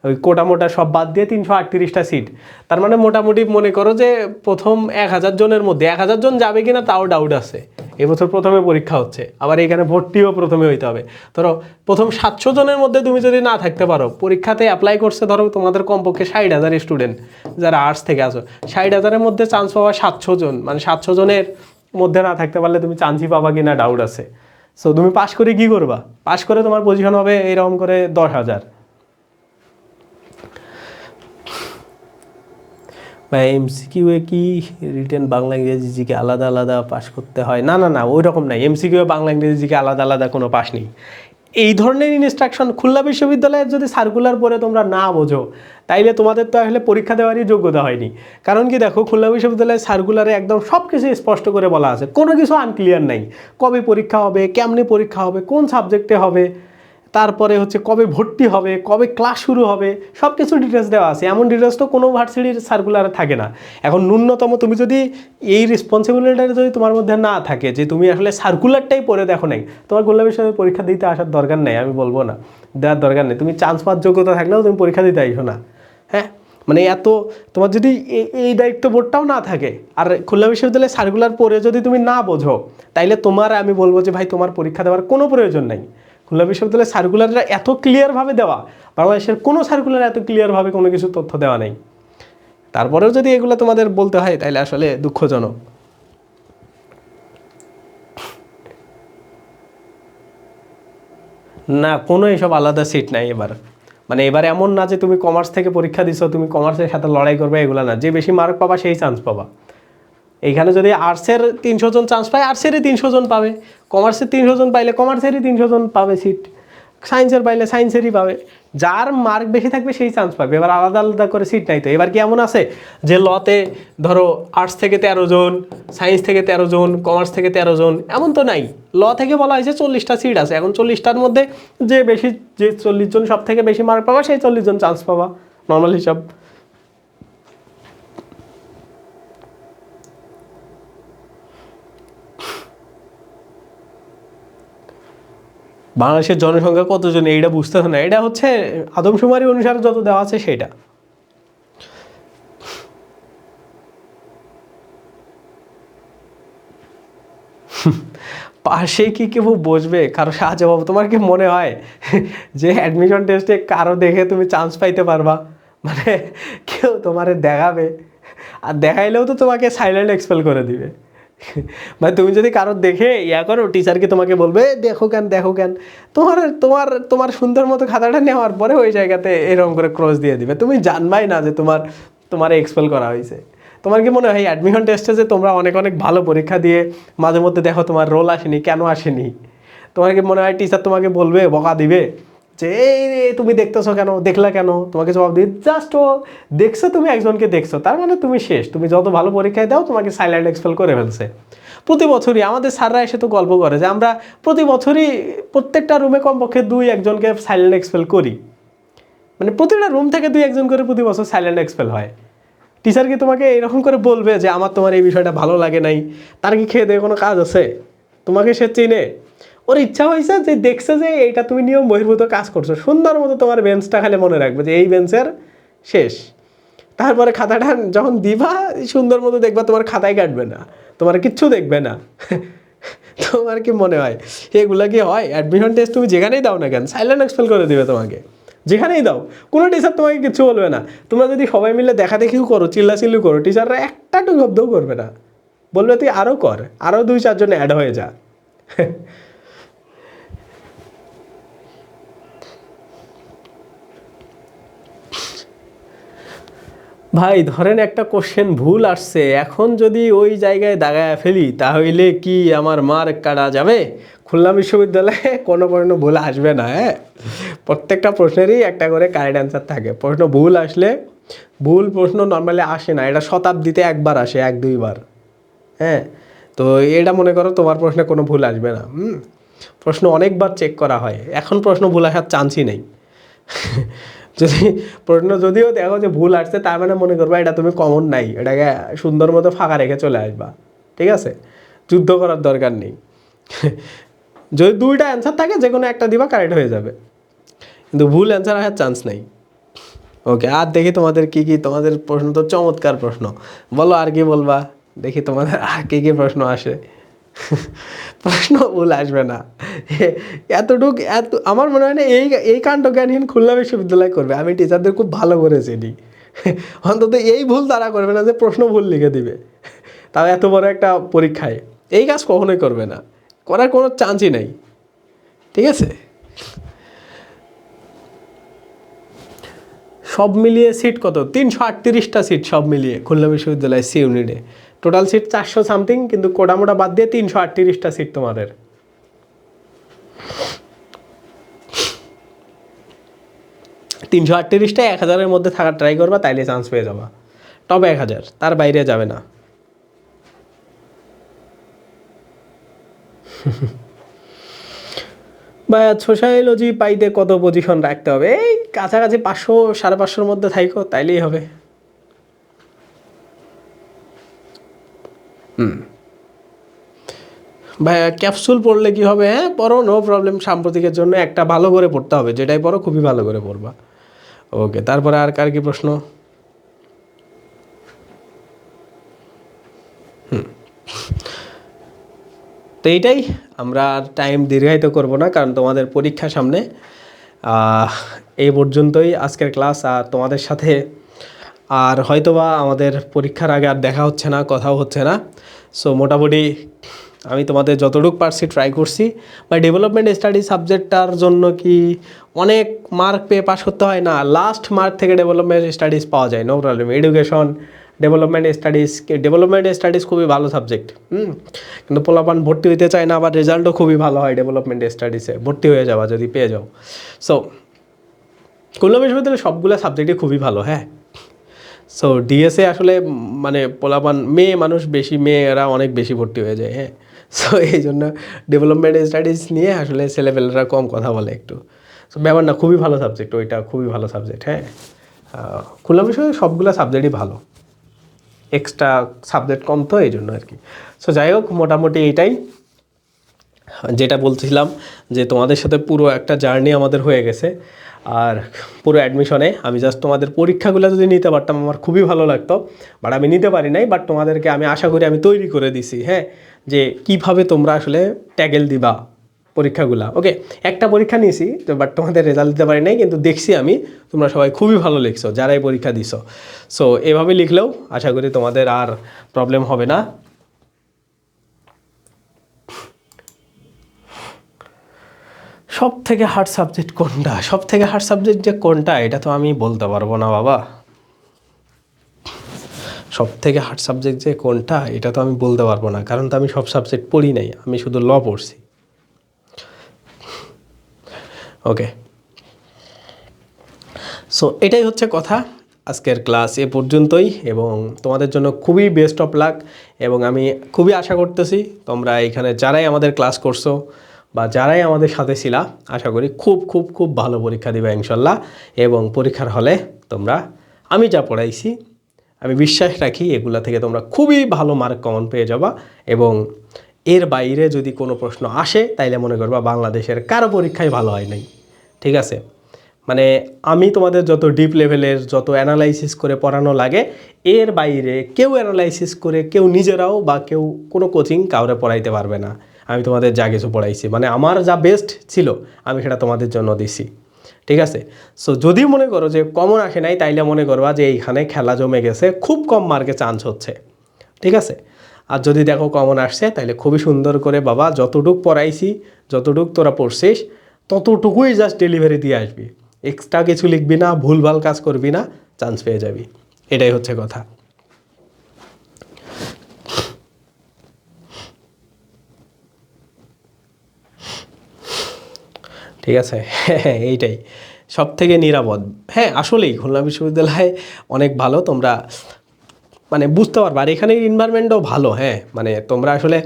ওই কোটা মোটা সব বাদ দিয়ে 338টা সিট। তার মানে মোটামুটি মনে করো যে প্রথম 1000 জনের মধ্যে 1000 জন যাবে কিনা তাও ডাউট আছে। এবছর প্রথমে পরীক্ষা হচ্ছে, আবার এখানে ভর্তিও প্রথমে হইতে হবে। ধরো প্রথম 700 জনের মধ্যে তুমি যদি না থাকতে পারো, পরীক্ষাতে অ্যাপ্লাই করছে ধরো তোমাদের কমপক্ষে 60,000 স্টুডেন্ট যারা আর্টস থেকে আসো, 60,000-এর মধ্যে চান্স পাওয়া 700 জন, মানে 700 জনের মধ্যে না থাকতে পারলে তুমি চান্সই পাবা কিনা ডাউট আছে। সো তুমি পাশ করে কি করবা? পাশ করে তোমার পজিশন হবে এরকম করে 10,000 বা এমসিকিউ এ কি রিটেন বাংলা ইংরেজি জিকে আলাদা আলাদা পাস করতে হয়? না না না, ওই রকম নাই। এমসিকিউ বাংলা ইংরেজি জিকে আলাদা আলাদা কোনো পাস নেই। এই ধরনের ইনস্ট্রাকশন খুলনা বিশ্ববিদ্যালয়ের যদি সার্কুলার পড়ে তোমরা না বোঝো, তাইলে তোমাদের তো আসলে পরীক্ষা দেওয়ারই যোগ্যতা হয়নি। কারণ কি দেখো, খুলনা বিশ্ববিদ্যালয়ের সার্কুলারে একদম সব কিছু স্পষ্ট করে বলা আছে, কোনো কিছু আনক্লিয়ার নাই। কবে পরীক্ষা হবে, কেমনে পরীক্ষা হবে, কোন সাবজেক্টে হবে, তারপরে হচ্ছে কবে ভর্তি হবে, কবে ক্লাস শুরু হবে, সব কিছু ডিটেলস দেওয়া আছে। এমন ডিটেলস তো কোনো ভার্সিটির সার্কুলারে থাকে না। এখন ন্যূনতম তুমি যদি এই রেসপন্সিবিলিটিটা যদি তোমার মধ্যে না থাকে যে তুমি আসলে সার্কুলারটাই পড়ে দেখো নাই, তোমার খুলনা বিশ্ববিদ্যালয়ে পরীক্ষা দিতে আসার দরকার নেই। আমি বলবো না দেওয়ার দরকার নেই, তুমি চান্স পাওয়ার যোগ্যতা থাকলেও তুমি পরীক্ষা দিতে আইসো না। হ্যাঁ, মানে এত তোমার যদি এই দায়িত্ববোধটাও না থাকে, আর খুলনা বিশ্ববিদ্যালয়ে সার্কুলার পড়ে যদি তুমি না বোঝো, তাইলে তোমার আমি বলবো যে ভাই তোমার পরীক্ষা দেওয়ার কোনো প্রয়োজন নাই। খুলনা বিশ্ববিদ্যালয়ের সার্কুলারটা এত ক্লিয়ারভাবে দেওয়া, বাংলাদেশের কোনো সার্কুলার এত ক্লিয়ারভাবে কোনো কিছু তথ্য দেওয়া নেই। তারপরেও যদি এগুলো তোমাদের বলতে হয় তাহলে আসলে দুঃখজনক। না, কোনো এসব আলাদা সিট নাই এবার। মানে এবার এমন না যে তুমি কমার্স থেকে পরীক্ষা দিছো, তুমি কমার্সের সাথে লড়াই করবে, এগুলো না। যে বেশি মার্ক পাবা সেই চান্স পাবা। এইখানে যদি আর্টসের 300 জন চান্স পায়, আর্টসেরই 300 জন পাবে। কমার্সের 300 জন পাইলে কমার্সেরই 300 জন পাবে সিট। সায়েন্সের পাইলে সায়েন্সেরই পাবে। যার মার্ক বেশি থাকবে সেই চান্স পাবে। এবার আলাদা আলাদা করে সিট নাই তো। এবার কি এমন আছে যে লতে ধরো আর্টস থেকে 13 জন, সায়েন্স থেকে 13 জন, কমার্স থেকে 13 জন, এমন তো নাই। ল থেকে বলা হয়েছে 40টা সিট আছে। এখন 40টার মধ্যে যে 40 জন সব থেকে বেশি মার্ক পাবা সেই 40 জন চান্স পাবা, নর্মাল হিসাব। বাংলাদেশের জনসংখ্যা কতজন এইটা বুঝতেছে না, এটা হচ্ছে আদমশুমারি অনুসারে যত দেওয়া আছে সেটা। পাশে কি কেউ বসবে কারো সাহায্য পাবো? তোমার কি মনে হয় যে অ্যাডমিশন টেস্টে কারো দেখে তুমি চান্স পাইতে পারবা? মানে কেউ তোমারে দেখাবে, আর দেখাইলেও তো তোমাকে সাইলেন্ট এক্সপেল করে দিবে। মানে তুমি যদি কারোর দেখে ইয়া করো, টিচারকে তোমাকে বলবে দেখো কেন দেখো কেন, তোমার তোমার তোমার সুন্দর মতো খাতাটা নেওয়ার পরে ওই জায়গাতে এরকম করে ক্রস দিয়ে দিবে। তুমি জানবাই না যে তোমার এক্সপেল করা হয়েছে। তোমার কি মনে হয় অ্যাডমিশন টেস্টে যে তোমরা অনেক অনেক ভালো পরীক্ষা দিয়ে মাঝে মধ্যে দেখো তোমার রোল আসেনি, কেন আসেনি? তোমার কি মনে হয় টিচার তোমাকে বলবে, বকা দিবে যে এই তুমি দেখতেছো কেন, দেখলা কেন? তোমাকে জবাব দিই জাস্ট ও দেখছো, তুমি একজনকে দেখছো, তার মানে তুমি শেষ। তুমি যত ভালো পরীক্ষায় দাও তোমাকে সাইলেন্ট এক্সপেল করে ফেলছে। প্রতি বছরই আমাদের স্যাররা এসে তো গল্প করে যে আমরা প্রতি বছরই প্রত্যেকটা রুমে কমপক্ষে 2-1জনকে সাইলেন্ট এক্সপেল করি। মানে প্রতিটা রুম থেকে 2-1জন করে প্রতি বছর সাইলেন্ট এক্সপেল হয়। টিচার কি তোমাকে এরকম করে বলবে যে আমার তোমার এই বিষয়টা ভালো লাগে নাই? তার কি খেয়ে দিয়ে কোনো কাজ আছে? তোমাকে সে চিনে, ওর ইচ্ছা হয়েছে যে দেখছে যে এইটা তুমি নিয়ম বহির্ভূত কাজ করছো, সুন্দর মতো তোমার বেঞ্চটা খালি মনে রাখবে যে এই বেঞ্চের শেষ। তারপরে খাতাটা যখন দিবা সুন্দর মতো দেখবা, তোমার খাতায় কাটবে না, তোমার কিচ্ছু দেখবে না। তোমার কি মনে হয় এগুলা কি হয়? অ্যাডমিশন টেস্ট তুমি যেখানেই দাও না কেন সাইলেন্ট এক্সপেল করে দিবে তোমাকে, যেখানেই দাও। কোনো টিচার তোমাকে কিছু বলবে না। তোমরা যদি সবাই মিলে দেখা দেখিও করো, চিল্লাচিল্লি করো, টিচাররা একটা টু শব্দও করবে না, বলবে তুই আরও কর, আরও 2-4 জন অ্যাড হয়ে যা। ভাই ধরেন একটা কোশ্চেন ভুল আসছে, এখন যদি ওই জায়গায় দাগায় ফেলি তাহলে কি আমার মার্ক কাটা যাবে? খুলনা বিশ্ববিদ্যালয়ে কোনো প্রশ্ন ভুল আসবে না। হ্যাঁ, প্রত্যেকটা প্রশ্নেরই একটা করে কারেক্ট অ্যান্সার থাকে। প্রশ্ন ভুল আসলে, ভুল প্রশ্ন নর্মালি আসে না, এটা শতাব্দীতে একবার আসে, 1-2 বার। হ্যাঁ, তো এটা মনে করো তোমার প্রশ্নে কোনো ভুল আসবে না। প্রশ্ন অনেকবার চেক করা হয়, এখন প্রশ্ন ভুল আসার চান্সই নেই। যদি প্রশ্ন যদিও দেখো যে ভুল আসছে, তার মানে মনে করবা এটা তুমি কমন নাই, এটাকে সুন্দর মতো ফাঁকা রেখে চলে আসবা। ঠিক আছে, যুদ্ধ করার দরকার নেই। যদি 2টা অ্যান্সার থাকে যে কোনো একটা দিবা, কারেক্ট হয়ে যাবে, কিন্তু ভুল অ্যান্সার আসার চান্স নেই। ওকে, আর দেখি তোমাদের কি কি, তোমাদের প্রশ্ন তো চমৎকার প্রশ্ন, বলো আর কি বলবা, দেখি তোমাদের আর কি কি প্রশ্ন আসে। প্রশ্ন ভুল আসবে না, এত আমার মনে হয় না এই কাণ্ড জ্ঞানহীন খুলনা বিশ্ববিদ্যালয় করবে। আমি টিচারদের খুব ভালো করে চিনি, অন্তত এই ভুল তারা করবে না যে প্রশ্ন ভুল লিখে দিবে, তাও এত বড় একটা পরীক্ষায় এই কাজ কখনোই করবে না, করার কোনো চান্সই নেই। ঠিক আছে, সব মিলিয়ে সিট কত? 338টা সিট সব মিলিয়ে খুলনা বিশ্ববিদ্যালয় সি ইউনিটে। টোটাল সিট 400 সামথিং, কিন্তু কোটামোটা বাদ দিয়ে 338টা সিট তোমাদের। 338টা 1000-এর মধ্যে থাকার ট্রাই করবা, তাইলে চান্স পেয়ে যাবা। টপ 1000, তার বাইরে যাবে না। বা সোশ্যালজি পাইতে কত পজিশন রাখতে হবে? এই কাছাকাছি 500 550-এর মধ্যে থাইকো, তাইলেই হবে। ভাইয়া ক্যাপসুল পড়লে কি হবে? হ্যাঁ পড়ো, নো প্রবলেম, সাম্প্রতিকের জন্য একটা ভালো করে পড়তে হবে, যেটাই পড়ো খুবই ভালো করে পড়বা। ওকে, তারপরে আর কার কি প্রশ্ন? তো এইটাই, আমরা আর টাইম দীর্ঘায়িত করব না, কারণ তোমাদের পরীক্ষা সামনে। এই পর্যন্তই আজকের ক্লাস, আর তোমাদের সাথে আর হয়তোবা আমাদের পরীক্ষার আগে আর দেখা হচ্ছে না, কথাও হচ্ছে না। সো মোটামুটি আমি তোমাদের যতটুকু পারছি ট্রাই করছি। বা ডেভেলপমেন্ট স্টাডি সাবজেক্টটার জন্য কি অনেক মার্ক পেয়ে পাস করতে হয় না, লাস্ট মার্ক থেকে ডেভেলপমেন্ট স্টাডিজ পাওয়া যায়, no problem. Education, development studies খুবই ভালো সাবজেক্ট। কিন্তু পোলাপান ভর্তি হইতে চায় না, আবার রেজাল্টও খুবই ভালো হয় ডেভেলপমেন্ট স্টাডিজে, ভর্তি হয়ে যাওয়া যদি পেয়ে যাও। সো খুলনা বিশ্ববিদ্যালয়ের সবগুলো সাবজেক্টই খুবই ভালো। হ্যাঁ, সো ডিএসএ আসলে মানে পোলাপান মেয়ে মানুষ বেশি, মেয়েরা অনেক বেশি ভর্তি হয়ে যায়। হ্যাঁ, সো এই জন্য ডেভেলপমেন্ট স্টাডিজ নিয়ে আসলে ছেলেপেলেরা কম কথা বলে একটু। সো ব্যাপার না, খুবই ভালো সাবজেক্ট, ওইটা খুবই ভালো সাবজেক্ট। হ্যাঁ, খুলনা বিষয়ে সবগুলো সাবজেক্টই ভালো, এক্সট্রা সাবজেক্ট কম তো এই জন্য আর কি। সো যাই হোক, মোটামুটি এইটাই যেটা বলছিলাম, যে তোমাদের সাথে পুরো একটা জার্নি আমাদের হয়ে গেছে। আর পুরো অ্যাডমিশনে আমি জাস্ট তোমাদের পরীক্ষাগুলো যদি নিতে পারতাম আমার খুবই ভালো লাগতো, বাট আমি নিতে পারি নাই। বাট তোমাদেরকে আমি আশা করি আমি তৈরি করে দিছি, হ্যাঁ, যে কিভাবে তোমরা আসলে ট্যাগেল দিবা পরীক্ষাগুলো। ওকে, একটা পরীক্ষা নিয়েছি তো, বাট তোমাদের রেজাল্ট দিতে পারি নাই, কিন্তু দেখছি আমি তোমরা সবাই খুবই ভালো লিখছো যারাই পরীক্ষা দিছো। সো এভাবে লিখলেও আশা করি তোমাদের আর প্রবলেম হবে না। সব থেকে হার্ড সাবজেক্ট কোনটা? সব থেকে হার্ড সাবজেক্ট যে কোনটা এটা তো আমি বলতে পারবো না বাবা। সব থেকে হার্ড সাবজেক্ট যে কোনটা এটা তো আমি বলতে পারবো না, কারণ তো আমি সব সাবজেক্ট পড়ি নাই, আমি শুধু ল পড়ছি। ওকে, সো এটাই হচ্ছে কথা। আজকের ক্লাস এ পর্যন্তই, এবং তোমাদের জন্য খুবই বেস্ট অফ লাক। এবং আমি খুবই আশা করতেছি তোমরা এখানে যারাই আমাদের ক্লাস করছো বা যারাই আমাদের সাথে ছিলা, আশা করি খুব খুব খুব ভালো পরীক্ষা দিবে ইনশাল্লাহ। এবং পরীক্ষার হলে তোমরা আমি যা পড়াইছি আমি বিশ্বাস রাখি এগুলা থেকে তোমরা খুবই ভালো মার্ক কমন পেয়ে যাবা। এবং এর বাইরে যদি কোনো প্রশ্ন আসে তাইলে মনে করবা বাংলাদেশের কারো পরীক্ষায় ভালো হয় নাই। ঠিক আছে, মানে আমি তোমাদের যত ডিপ লেভেলের যত অ্যানালাইসিস করে পড়ানো লাগে, এর বাইরে কেউ অ্যানালাইসিস করে কেউ নিজেরাও বা কেউ কোনো কোচিং কাউরে পড়াইতে পারবে না। আমি তোমাদের যা কিছু পড়াইছি মানে আমার যা বেস্ট ছিল আমি সেটা তোমাদের জন্য দিছি। ঠিক আছে, সো যদি মনে করো যে কমন আসে নাই তাইলে মনে করবা যে এইখানে খেলা জমে গেছে, খুব কম মার্কে চান্স হচ্ছে। ঠিক আছে, আর যদি দেখো কমন আসছে তাহলে খুবই সুন্দর করে বাবা যতটুক পড়াইছি, যতটুক তোরা পড়ছিস ততটুকুই জাস্ট ডেলিভারি দিয়ে আসবি, এক্সট্রা কিছু লিখবি না, ভুলভাল কাজ করবি না, চান্স পেয়ে যাবি। এটাই হচ্ছে কথা। ঠিক আছে, এইটাই সব থেকে নিরাপদ। হ্যাঁ আসলেই খুলনা বিশ্ববিদ্যালয় অনেক ভালো, তোমরা মানে বুঝতে পারবা। আর এখানের এনভায়রনমেন্টও ভালো। হ্যাঁ, মানে তোমরা আসলে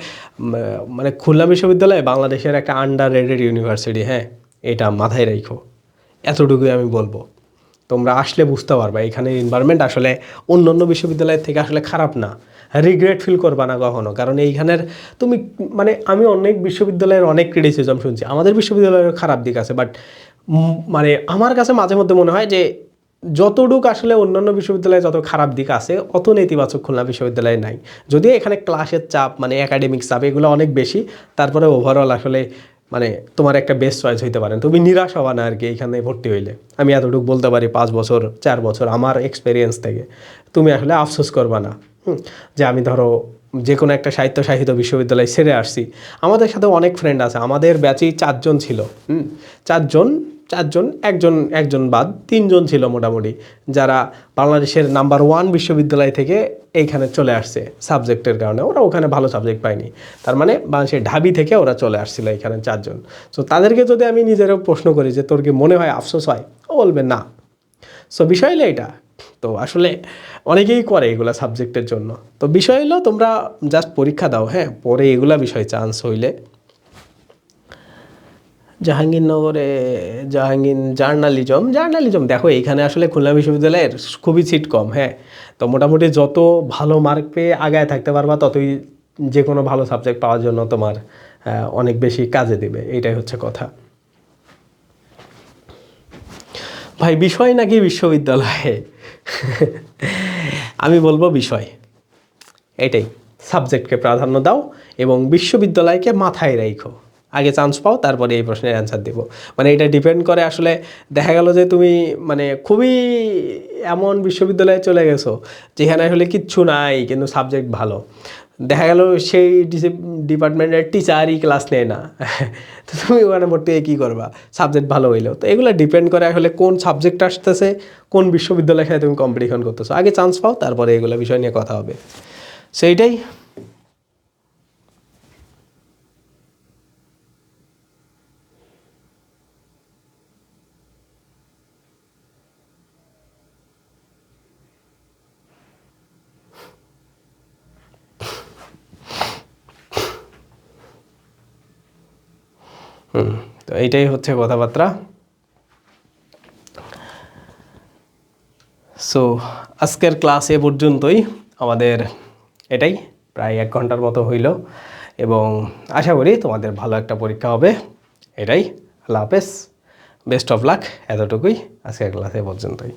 মানে খুলনা বিশ্ববিদ্যালয় বাংলাদেশের একটা আন্ডার রেটেড ইউনিভার্সিটি। হ্যাঁ, এটা মাথায় রাখো, এতটুকুই আমি বলবো। তোমরা আসলে বুঝতে পারবা এখানের এনভায়রনমেন্ট আসলে অন্য অন্য বিশ্ববিদ্যালয়ের থেকে আসলে খারাপ না। রিগ্রেট ফিল করবা না কখনো, কারণ এইখানের তুমি মানে আমি অনেক বিশ্ববিদ্যালয়ের অনেক ক্রিটিসিজম শুনছি, আমাদের বিশ্ববিদ্যালয়ের খারাপ দিক আছে, বাট মানে আমার কাছে মাঝে মধ্যে মনে হয় যে যতটুকু আসলে অন্যান্য বিশ্ববিদ্যালয়ে যত খারাপ দিক আছে অত নেতিবাচক খুলনা বিশ্ববিদ্যালয়ে নাই। যদিও এখানে ক্লাসের চাপ মানে একাডেমিক চাপ এগুলো অনেক বেশি, তারপরে ওভারঅল আসলে মানে তোমার একটা বেস্ট চয়েস হইতে পারেন, তুমি নিরাশ হবা না আর কি এখানে ভর্তি হইলে। আমি এতটুকু বলতে পারি 5 বছর 4 বছর আমার এক্সপিরিয়েন্স থেকে, তুমি আসলে আফসোস করবা না যে আমি ধরো যে কোনো একটা সাহিত্য বিশ্ববিদ্যালয় ছেড়ে আসছি। আমাদের সাথে অনেক ফ্রেন্ড আছে, আমাদের ব্যাচেই 4 জন ছিল, 4জন একজন একজন বাদ 3 জন ছিল মোটামুটি, যারা বাংলাদেশের নাম্বার 1 বিশ্ববিদ্যালয় থেকে এইখানে চলে আসছে সাবজেক্টের কারণে। ওরা ওখানে ভালো সাবজেক্ট পায়নি, তার মানে বাংলাদেশের ঢাবি থেকে ওরা চলে আসছিল এখানে 4 জন। সো তাদেরকে যদি আমি নিজেরও প্রশ্ন করি যে তোর কি মনে হয় আফসোস হয়, ও বলবে না। সো বিষয় হলো এটা, তো আসলে অনেকেই করে এগুলা সাবজেক্টের জন্য। তো বিষয় হলো তোমরা জাস্ট পরীক্ষা দাও, হ্যাঁ, পরে এগুলা বিষয় চান্স হইলে। জাহাঙ্গীরনগরে জার্নালিজম দেখো এখানে আসলে খুলনা বিশ্ববিদ্যালয়ের খুবই সিট কম, হ্যাঁ। তো মোটামুটি যত ভালো মার্ক পেয়ে আগায় থাকতে পারবা ততই যে কোনো ভালো সাবজেক্ট পাওয়ার জন্য তোমার অনেক বেশি কাজে দেবে, এটাই হচ্ছে কথা। ভাই বিষয় নাকি বিশ্ববিদ্যালয়ে? আমি বলবো বিষয়, এটাই। সাবজেক্টকে প্রাধান্য দাও এবং বিশ্ববিদ্যালয়কে মাথায় রাখো, আগে চান্স পাও তারপরে এই প্রশ্নের অ্যান্সার দেব। মানে এটা ডিপেন্ড করে আসলে, দেখা গেল যে তুমি মানে খুবই এমন বিশ্ববিদ্যালয়ে চলে গেছো যেখানে আসলে কিচ্ছু নাই কিন্তু সাবজেক্ট ভালো, দেখা গেল সেই ডিপার্টমেন্টের টিচারই ক্লাস নেয় না, তো তুমি ওখানে ভর্তি হয়ে কী করবা? সাবজেক্ট ভালো হইলো। তো এগুলো ডিপেন্ড করে আসলে কোন সাবজেক্ট আসতেছে, কোন বিশ্ববিদ্যালয়ের সাথে তুমি কম্পিটিশন করতেছো, আগে চান্স পাও তারপরে এগুলো বিষয় নিয়ে কথা হবে, সেইটাই। তো এইটাই হচ্ছে কথাবার্তা। সো আজকের ক্লাস এ পর্যন্তই আমাদের, এটাই প্রায় 1 ঘন্টার মতো হইল এবং আশা করি তোমাদের ভালো একটা পরীক্ষা হবে, এটাই। আল্লাহ হাফেজ, বেস্ট অফ লাক, এতটুকুই আজকের ক্লাস এ পর্যন্তই।